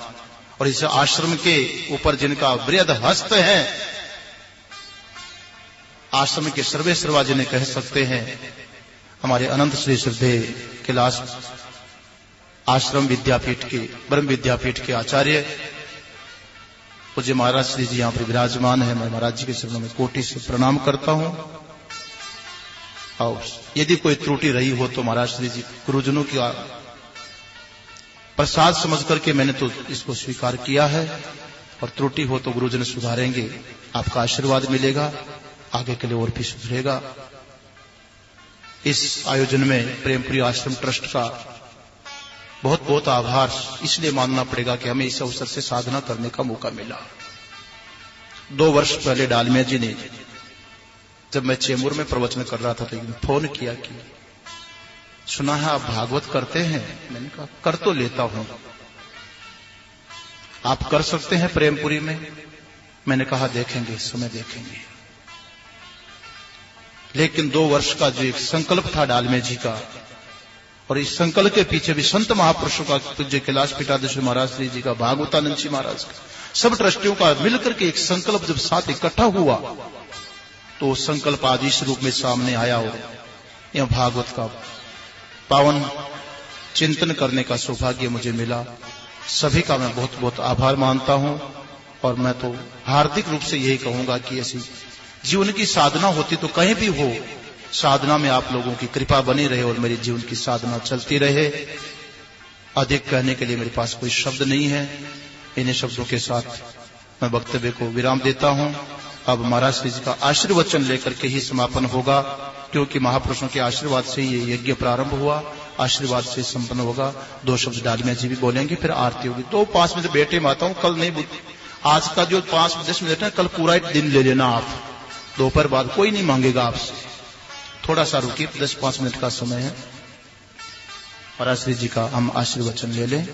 और इस आश्रम के ऊपर जिनका बृहद हस्त है, आश्रम के सर्वे सर्वा जिन्हें कह सकते हैं, हमारे अनंत श्री श्रद्धेय कैलाश आश्रम विद्यापीठ के, ब्रह्म विद्यापीठ के आचार्य पूज्य महाराज श्री जी यहां पर विराजमान है। मैं महाराज जी के चरणों में कोटि से प्रणाम करता हूं। और यदि कोई त्रुटि रही हो तो महाराज श्री जी गुरुजनों की प्रसाद समझ करके मैंने तो इसको स्वीकार किया है, और त्रुटि हो तो गुरुजन सुधारेंगे, आपका आशीर्वाद मिलेगा, आगे के लिए और भी सुधरेगा। इस आयोजन में प्रेमपुरी आश्रम ट्रस्ट का बहुत बहुत आभार इसलिए मानना पड़ेगा कि हमें इस अवसर से साधना करने का मौका मिला। 2 वर्ष पहले डालमिया जी ने, जब मैं चेंबूर में प्रवचन कर रहा था तो फोन किया कि सुना है आप भागवत करते हैं। मैंने कहा कर तो लेता हूं, आप कर सकते हैं प्रेमपुरी में। मैंने कहा देखेंगे, समय देखेंगे। लेकिन 2 वर्ष का जो एक संकल्प था डालमिया जी का, और इस संकल्प के पीछे भी संत महापुरुषों का, पूज्य कैलाश पीठाधीश्वर महाराज श्री जी का, भागवतानंद जी महाराज का, सब ट्रस्टियों का मिलकर के एक संकल्प जब साथ इकट्ठा हुआ तो संकल्प आज इस रूप में सामने आया हो। यह भागवत का पावन चिंतन करने का सौभाग्य मुझे मिला। सभी का मैं बहुत बहुत आभार मानता हूं। और मैं तो हार्दिक रूप से यही कहूंगा कि ऐसी जीवन की साधना होती तो कहीं भी हो, साधना में आप लोगों की कृपा बनी रहे और मेरे जीवन की साधना चलती रहे। अधिक कहने के लिए मेरे पास कोई शब्द नहीं है। इन्हीं शब्दों के साथ मैं वक्तव्य को विराम देता हूं। अब महाराज श्री जी का आशीर्वचन लेकर के ही समापन होगा, क्योंकि महापुरुषों के आशीर्वाद से ये यज्ञ प्रारंभ हुआ, आशीर्वाद से संपन्न होगा। 2 शब्द डालमिया जी भी बोलेंगे, फिर आरती होगी। तो 5 मिनट बैठे माता हूं, कल नहीं, आज का जो 5-10 मिनट है, कल पूरा एक दिन ले लेना आप। दोपहर बाद कोई नहीं मांगेगा आपसे, थोड़ा सा रुकिए, 10-5 मिनट का समय है। महाराज श्री जी का हम आशीर्वचन ले लें।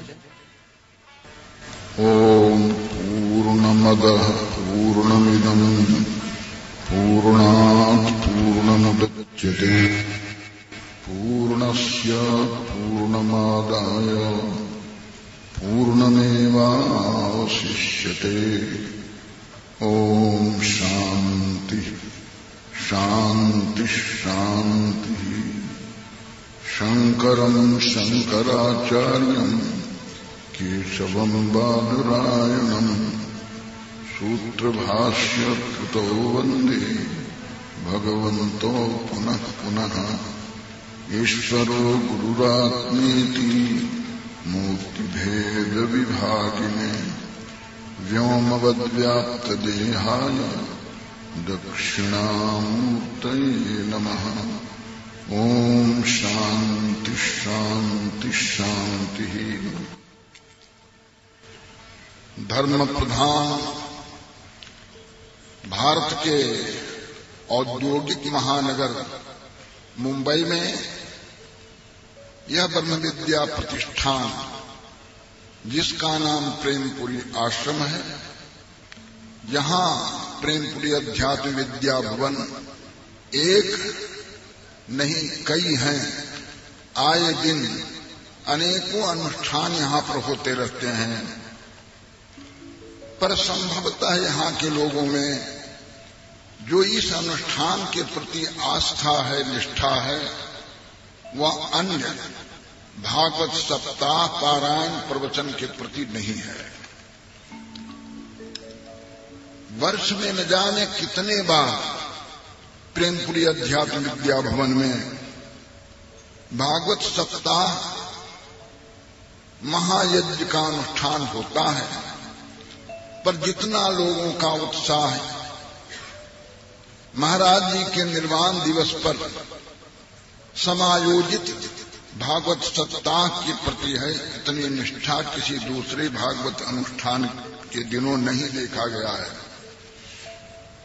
ओम पूर्णमदः पूर्णमिदं पूर्णात् पूर्णमुदच्यते पूर्णस्य पूर्णमादाय पूर्णमेवावशिष्यते। ओम शांति शांति शांति। शंकरं शंकराचार्यं केशवं बादरायणं सूत्रभाष्यकृतो वन्दे भगवन्तो पुनः पुनः। ईश्वरो गुरुरात्मेति मूर्तिभेदविभागिने व्योमवद्व्याप्तदेहाय दक्षिणामूर्तये नमः। ओम शांति शांति शांति। धर्म प्रधान भारत के औद्योगिक महानगर मुंबई में यह ब्रह्म विद्या प्रतिष्ठान, जिसका नाम प्रेमपुरी आश्रम है, यहां प्रेमपुरी अध्यात्म विद्या भवन एक नहीं कई हैं। आए दिन अनेकों अनुष्ठान यहां पर होते रहते हैं, पर संभवतः यहां के लोगों में जो इस अनुष्ठान के प्रति आस्था है, निष्ठा है, वह अन्य भागवत सप्ताह पारायण प्रवचन के प्रति नहीं है। वर्ष में न जाने कितने बार प्रेमपुरी अध्यात्म विद्या भवन में भागवत सप्ताह महायज्ञ का अनुष्ठान होता है, पर जितना लोगों का उत्साह महाराज जी के निर्वाण दिवस पर समायोजित भागवत सप्ताह के प्रति है, इतनी निष्ठा किसी दूसरे भागवत अनुष्ठान के दिनों नहीं देखा गया है।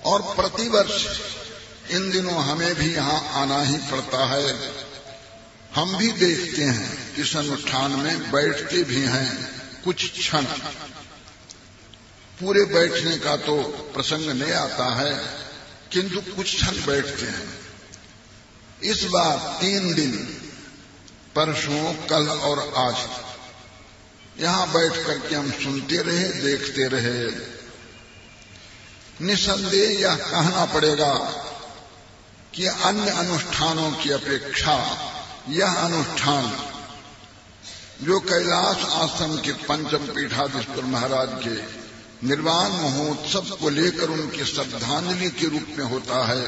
और प्रतिवर्ष इन दिनों हमें भी यहां आना ही पड़ता है। हम भी देखते हैं, इस अनुष्ठान में बैठते भी हैं कुछ क्षण। पूरे बैठने का तो प्रसंग नहीं आता है, किंतु कुछ क्षण बैठते हैं। इस बार 3 दिन, परसों, कल और आज, यहां बैठ करके हम सुनते रहे, देखते रहे। निसंदेह यह कहना पड़ेगा कि अन्य अनुष्ठानों की अपेक्षा यह अनुष्ठान, जो कैलाश आश्रम के पंचम पीठाधीश्वर महाराज के निर्वाण महोत्सव को लेकर उनकी श्रद्धांजलि के रूप में होता है,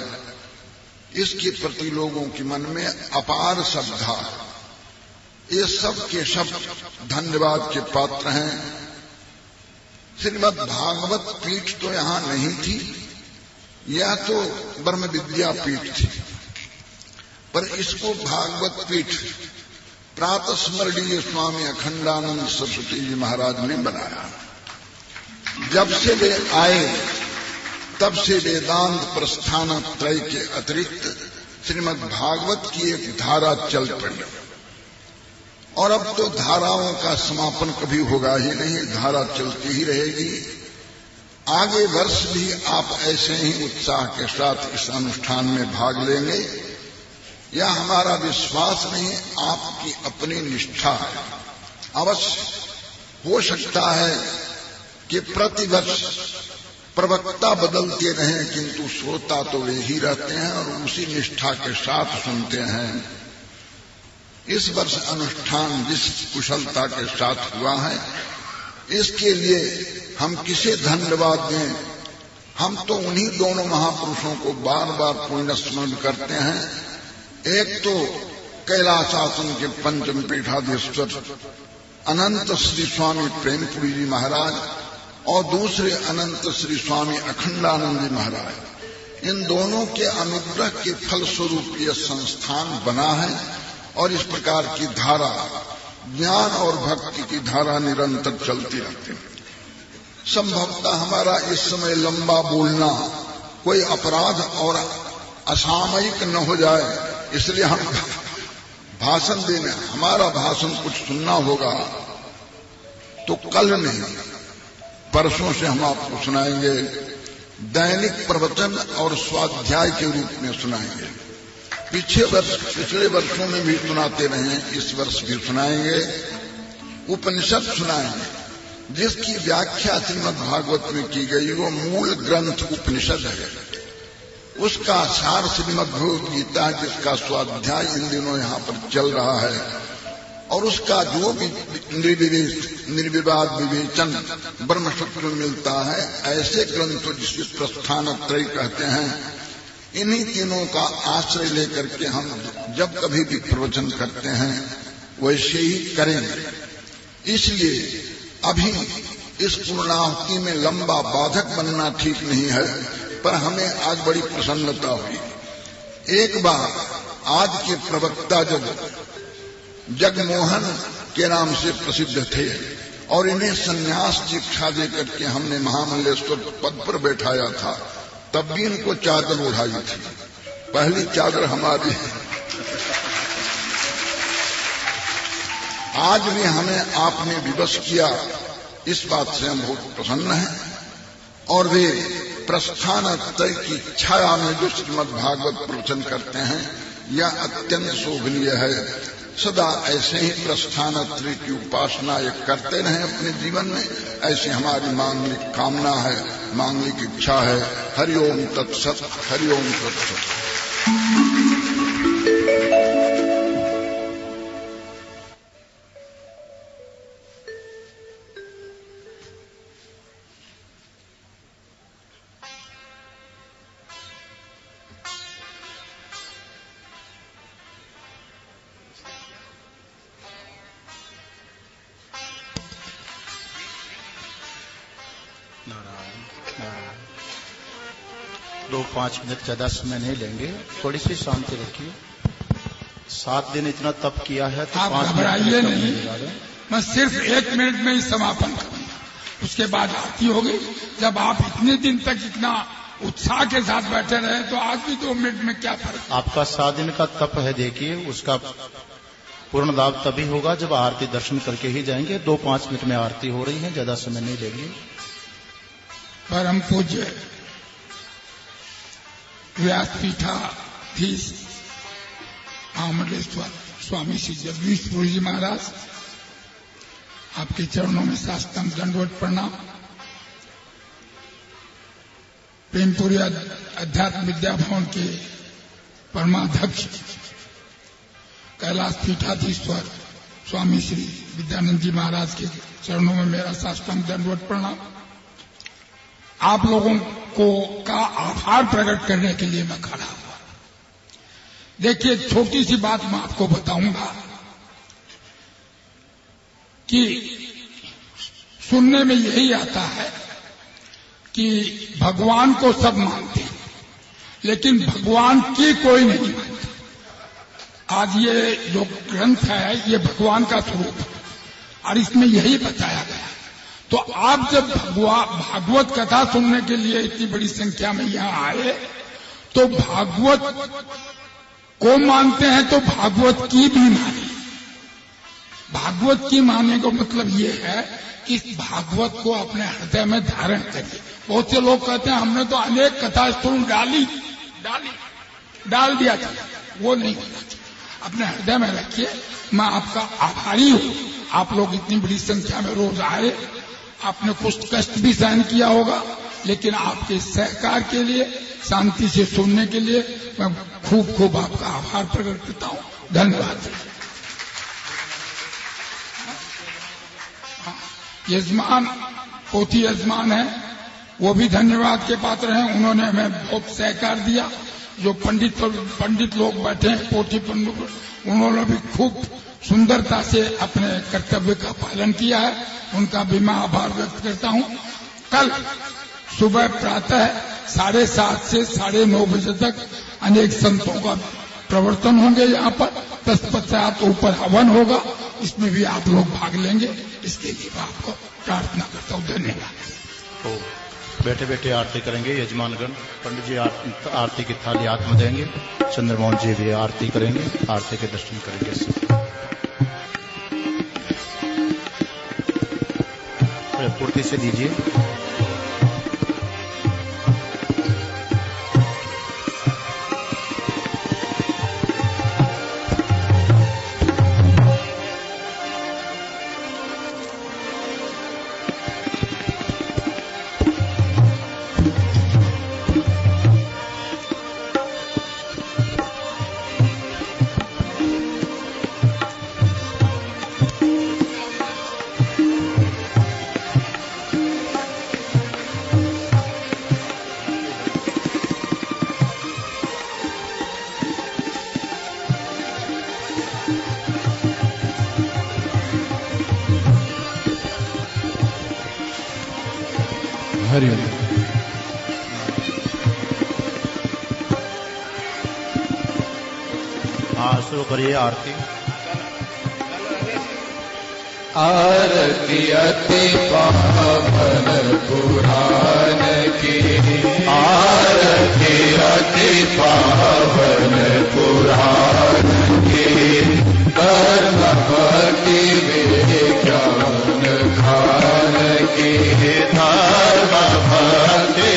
इसके प्रति लोगों के मन में अपार श्रद्धा। ये सब के सब धन्यवाद के पात्र हैं। श्रीमद् भागवत पीठ तो यहां नहीं थी, यह तो ब्रह्म विद्या पीठ थी, पर इसको भागवत पीठ प्रातः स्मरणीय स्वामी अखंडानंद सरस्वती जी महाराज ने बनाया। जब से वे आए तब से वेदांत प्रस्थान त्रय के अतिरिक्त श्रीमद् भागवत की एक धारा चल पड़ी, और अब तो धाराओं का समापन कभी होगा ही नहीं, धारा चलती ही रहेगी। आगे वर्ष भी आप ऐसे ही उत्साह के साथ इस अनुष्ठान में भाग लेंगे, यह हमारा विश्वास नहीं, आपकी अपनी निष्ठा है। अवश्य हो सकता है कि प्रतिवर्ष प्रवक्ता बदलते रहें, किंतु श्रोता तो वे ही रहते हैं और उसी निष्ठा के साथ सुनते हैं। इस वर्ष अनुष्ठान जिस कुशलता के साथ हुआ है, इसके लिए हम किसे धन्यवाद दें। हम तो उन्हीं दोनों महापुरुषों को बार बार पुण्य स्मरण करते हैं। एक तो कैलाश आश्रम के पंचम पीठाधीश्वर अनंत श्री स्वामी प्रेमपुरी जी महाराज, और दूसरे अनंत श्री स्वामी अखंडानंद जी महाराज, इन दोनों के अनुग्रह के फल स्वरूप यह संस्थान बना है। और इस प्रकार की धारा, ज्ञान और भक्ति की धारा निरंतर चलती रहती है। संभवतः हमारा इस समय लंबा बोलना कोई अपराध और असामयिक न हो जाए, इसलिए हम भाषण देने, हमारा भाषण कुछ सुनना होगा तो कल नहीं परसों से हम आपको सुनाएंगे। दैनिक प्रवचन और स्वाध्याय के रूप में सुनाएंगे। पिछले वर्षों में भी सुनाते रहे, इस वर्ष भी सुनाएंगे। उपनिषद सुनाएंगे जिसकी व्याख्या श्रीमद् भागवत में की गई, वो मूल ग्रंथ उपनिषद है। उसका सार श्रीमद् भगवद गीता है, जिसका स्वाध्याय इन दिनों यहाँ पर चल रहा है। और उसका जो भी निर्विवाद विवेचन ब्रह्मसूत्र में मिलता है, ऐसे ग्रंथों जिसे प्रस्थानत्रय कहते हैं, इन्हीं तीनों का आश्रय लेकर के हम जब कभी भी प्रवचन करते हैं वैसे ही करेंगे। इसलिए अभी इस पूर्णाहुति में लंबा बाधक बनना ठीक नहीं है, पर हमें आज बड़ी प्रसन्नता हुई। एक बार आज के प्रवक्ता जगमोहन के नाम से प्रसिद्ध थे और इन्हें संन्यास दीक्षा देकर के हमने महामल्लेश्वर पद पर बैठाया था, तब भी इनको चादर उड़ाई थी। पहली चादर हमारी। आज भी हमें आपने विवश किया, इस बात से हम बहुत प्रसन्न हैं। और वे प्रस्थानत्रय की छाया में जो श्रीमद् भागवत प्रवचन करते हैं, यह अत्यंत शोभनीय है। सदा ऐसे ही प्रस्थानत्रय की उपासना एक करते रहें अपने जीवन में, ऐसी हमारी मांगलिक कामना है, मांगलिक इच्छा है। हरिओम तत्सत, हरिओम तत्सत। नारायण। 2-5 मिनट ज्यादा समय नहीं लेंगे, थोड़ी सी शांति रखिए। 7 दिन इतना तप किया है तो आप घबराइए नहीं, मैं सिर्फ 1 मिनट में ही समापन करूंगा, उसके बाद आरती होगी। जब आप इतने दिन तक इतना उत्साह के साथ बैठे रहे तो आज भी 2 मिनट में क्या फर्क। आपका 7 दिन का तप है, देखिए उसका पूर्ण लाभ तभी होगा जब आरती दर्शन करके ही जाएंगे। 2-5 मिनट में आरती हो रही है, ज्यादा समय नहीं लेंगे। परम पूज्य व्यासपीठाधीश महामंडलेश्वर स्वामी श्री जगदीशपुरी जी महाराज, आपके चरणों में साष्टांग दंडवत प्रणाम। प्रेमपुरी अध्यात्म विद्या भवन के परमाध्यक्ष कैलाश पीठाधीश्वर स्वामी श्री विद्यानंद जी महाराज के चरणों में मेरा साष्टांग दंडवत प्रणाम। आप लोगों को का आभार प्रकट करने के लिए मैं खड़ा हुआ। देखिए, छोटी सी बात मैं आपको बताऊंगा कि सुनने में यही आता है कि भगवान को सब मानते हैं, लेकिन भगवान की कोई नहीं मानता। आज ये जो ग्रंथ है, ये भगवान का स्वरूप है और इसमें यही बताया गया। तो आप जब भागवत कथा सुनने के लिए इतनी बड़ी संख्या में यहाँ आए, तो भागवत को मानते हैं तो भागवत की भी माने। भागवत की माने का मतलब ये है कि इस भागवत को अपने हृदय में धारण करिए। बहुत से लोग कहते हैं हमने तो अनेक कथा सुन डाल दिया था, वो नहीं होना चाहिए। अपने हृदय में रखिए। मैं आपका आभारी हूँ, आप लोग इतनी बड़ी संख्या में रोज आए। आपने कुछ कष्ट भी सहन किया होगा, लेकिन आपके सहकार के लिए, शांति से सुनने के लिए मैं खूब खूब आपका आभार प्रकट करता हूँ। धन्यवाद। यजमान, पोथी यजमान है, वो भी धन्यवाद के पात्र हैं। उन्होंने हमें बहुत सहकार दिया। जो पंडित लोग बैठे हैं, पोथी पंडित, उन्होंने भी खूब सुंदरता से अपने कर्तव्य का पालन किया है। उनका भी मैं आभार व्यक्त करता हूँ। कल सुबह प्रातः 7:30 से 9:30 बजे तक अनेक संतों का प्रवर्तन होंगे यहाँ पर। तत्पश्चात ऊपर हवन होगा, इसमें भी आप लोग भाग लेंगे। इसके लिए मैं आपको प्रार्थना करता हूँ। धन्यवाद। तो बैठे बैठे आरती करेंगे यजमानगण। पंडित जी आरती की थाली हाथ में देंगे, चंद्रमोहन जी भी आरती करेंगे, आरती के दर्शन करेंगे। पूर्ति से दीजिए। हरि ओम। हाँ, शुरू करिए आरती। आरती अति पावन पुराण की, आरती अति पावन पुराण की, कर्म भक्ति विज्ञान खान की, धर्म भक्ति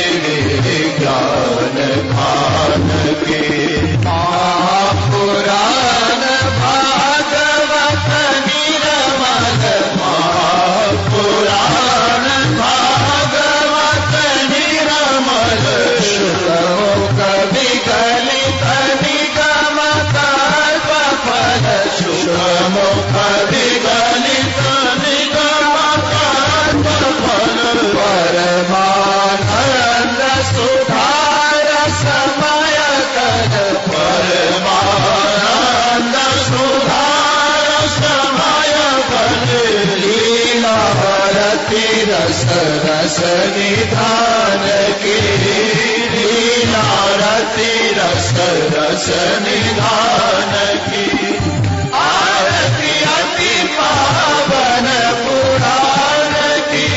विज्ञान खान की, महापुराण भागवत निर्मल, महापुराण भागवत निर्मल, श्लोक विगलित निगम कल्प फल, श्लोक विगलित निगम कल्प फल, परमानंद सुधार समय कर, परमानंद सुधार समय कर, लीला रति रस रस निधान की, लीला रति रस रस निधान की, आरती अति पावन पुराण की,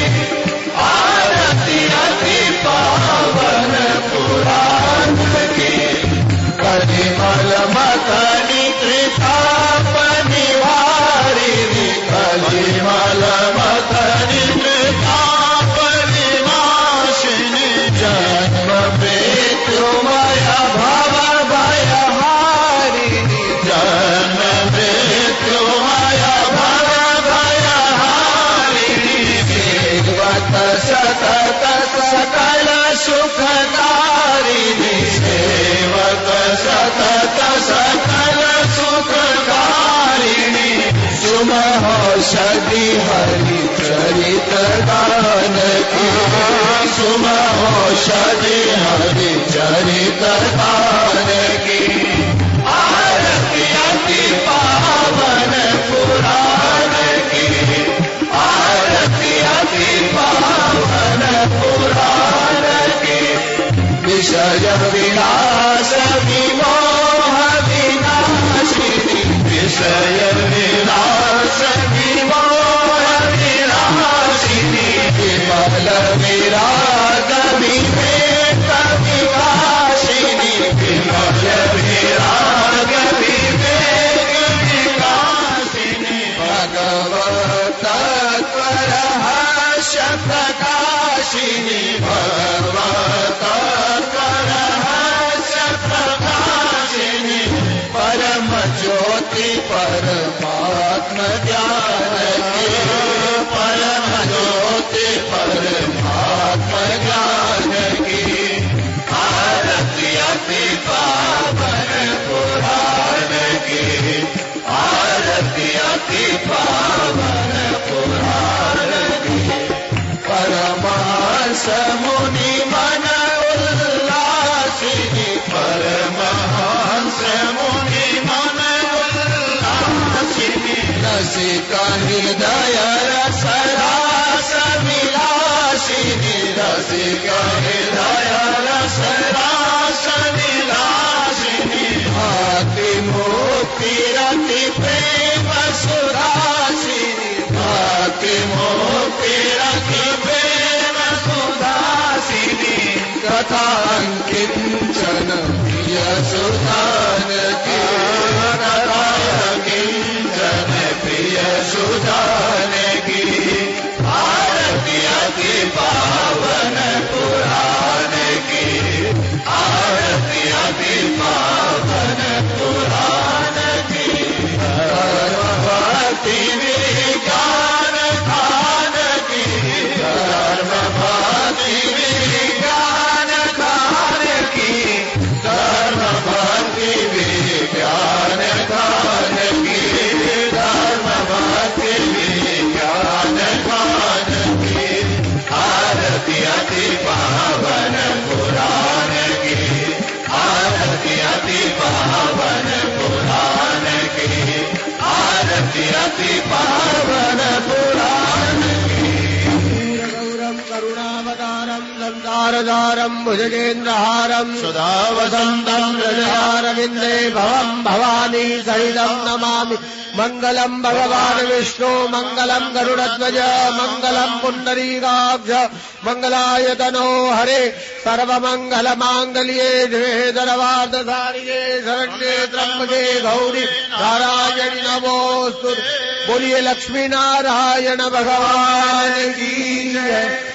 आरती अति पावन पुराण की, कलिमल मथनि कृताप निवारिणि, कलिमल मथनि कृताप निवासिनि, जन्म मृत्युमय भव भयहारिणि, जन्म मृत्युमय भव भयहारिणि, सेवत सतत सकल सुखदारिणि, सेवत सतत सकल सुखदारिणि, सुमहोषधि हरि चरित गान की, सुमहोषधि हरि चरित गान की, आरती अति पावन पुराण की, आरती अति पावन पुराण की, विषय विनाश विमोह विनाशिनी, विषय विनाश विमोह विनाशिनी, विमल विराग विवेक विकासिनी, विमल विराग विवेक विकासिनी, भगवत रहस्य प्रकाशिनी, भगवत रहस्य प्रकाशिनी, परम ज्योति परमात्म ज्ञान की, परम ज्योति परमात्म ज्ञान की, आरती अति पावन पुराण की, आरती अति पावन पुराण की, परमहंस मुनि मन उल्लासिनी, परमहंस मुनि मन उल्लासिनी, रसिक हृदय रस रास विलासिनी, रसिक हृदय रस रासनि लासिनी भक्ति मुक्ति रति प्रेम सुधासिनी भक्ति मुक्ति रति प्रेम सुधासिनी कथा किंचन प्रिय सुधान की कथा किंचन प्रिय सुधान की आरती अति पावन पुराण की आरती अति पावन पुराण की भक्ति विज्ञान खान की धर्म भक्ति विज्ञान खान की धर्म भक्ति विज्ञान खान की धर्म भक्ति विज्ञान खान की आरती अति पावन पुराण की आरती अति पावन पुराण की आरती अति पावन पुराण की गौरम करुणावतारम संसारधारम भुजगेन्द्रहारम सुधावसंतम हृदयारविंदे भवम भवानी सहितम नमामि मंगलम भगवान विष्णु मंगलम गरुड़ध्वज मंगलम पुंडरीकाक्ष मंगलायतनो हरे सर्वमंगल मांगल्ये शिवे सर्वार्थसारिणे शरण्ये त्र्यंबके गौरी नारायणी नमोस्तुते। बोलिए लक्ष्मी नारायण भगवान की जय।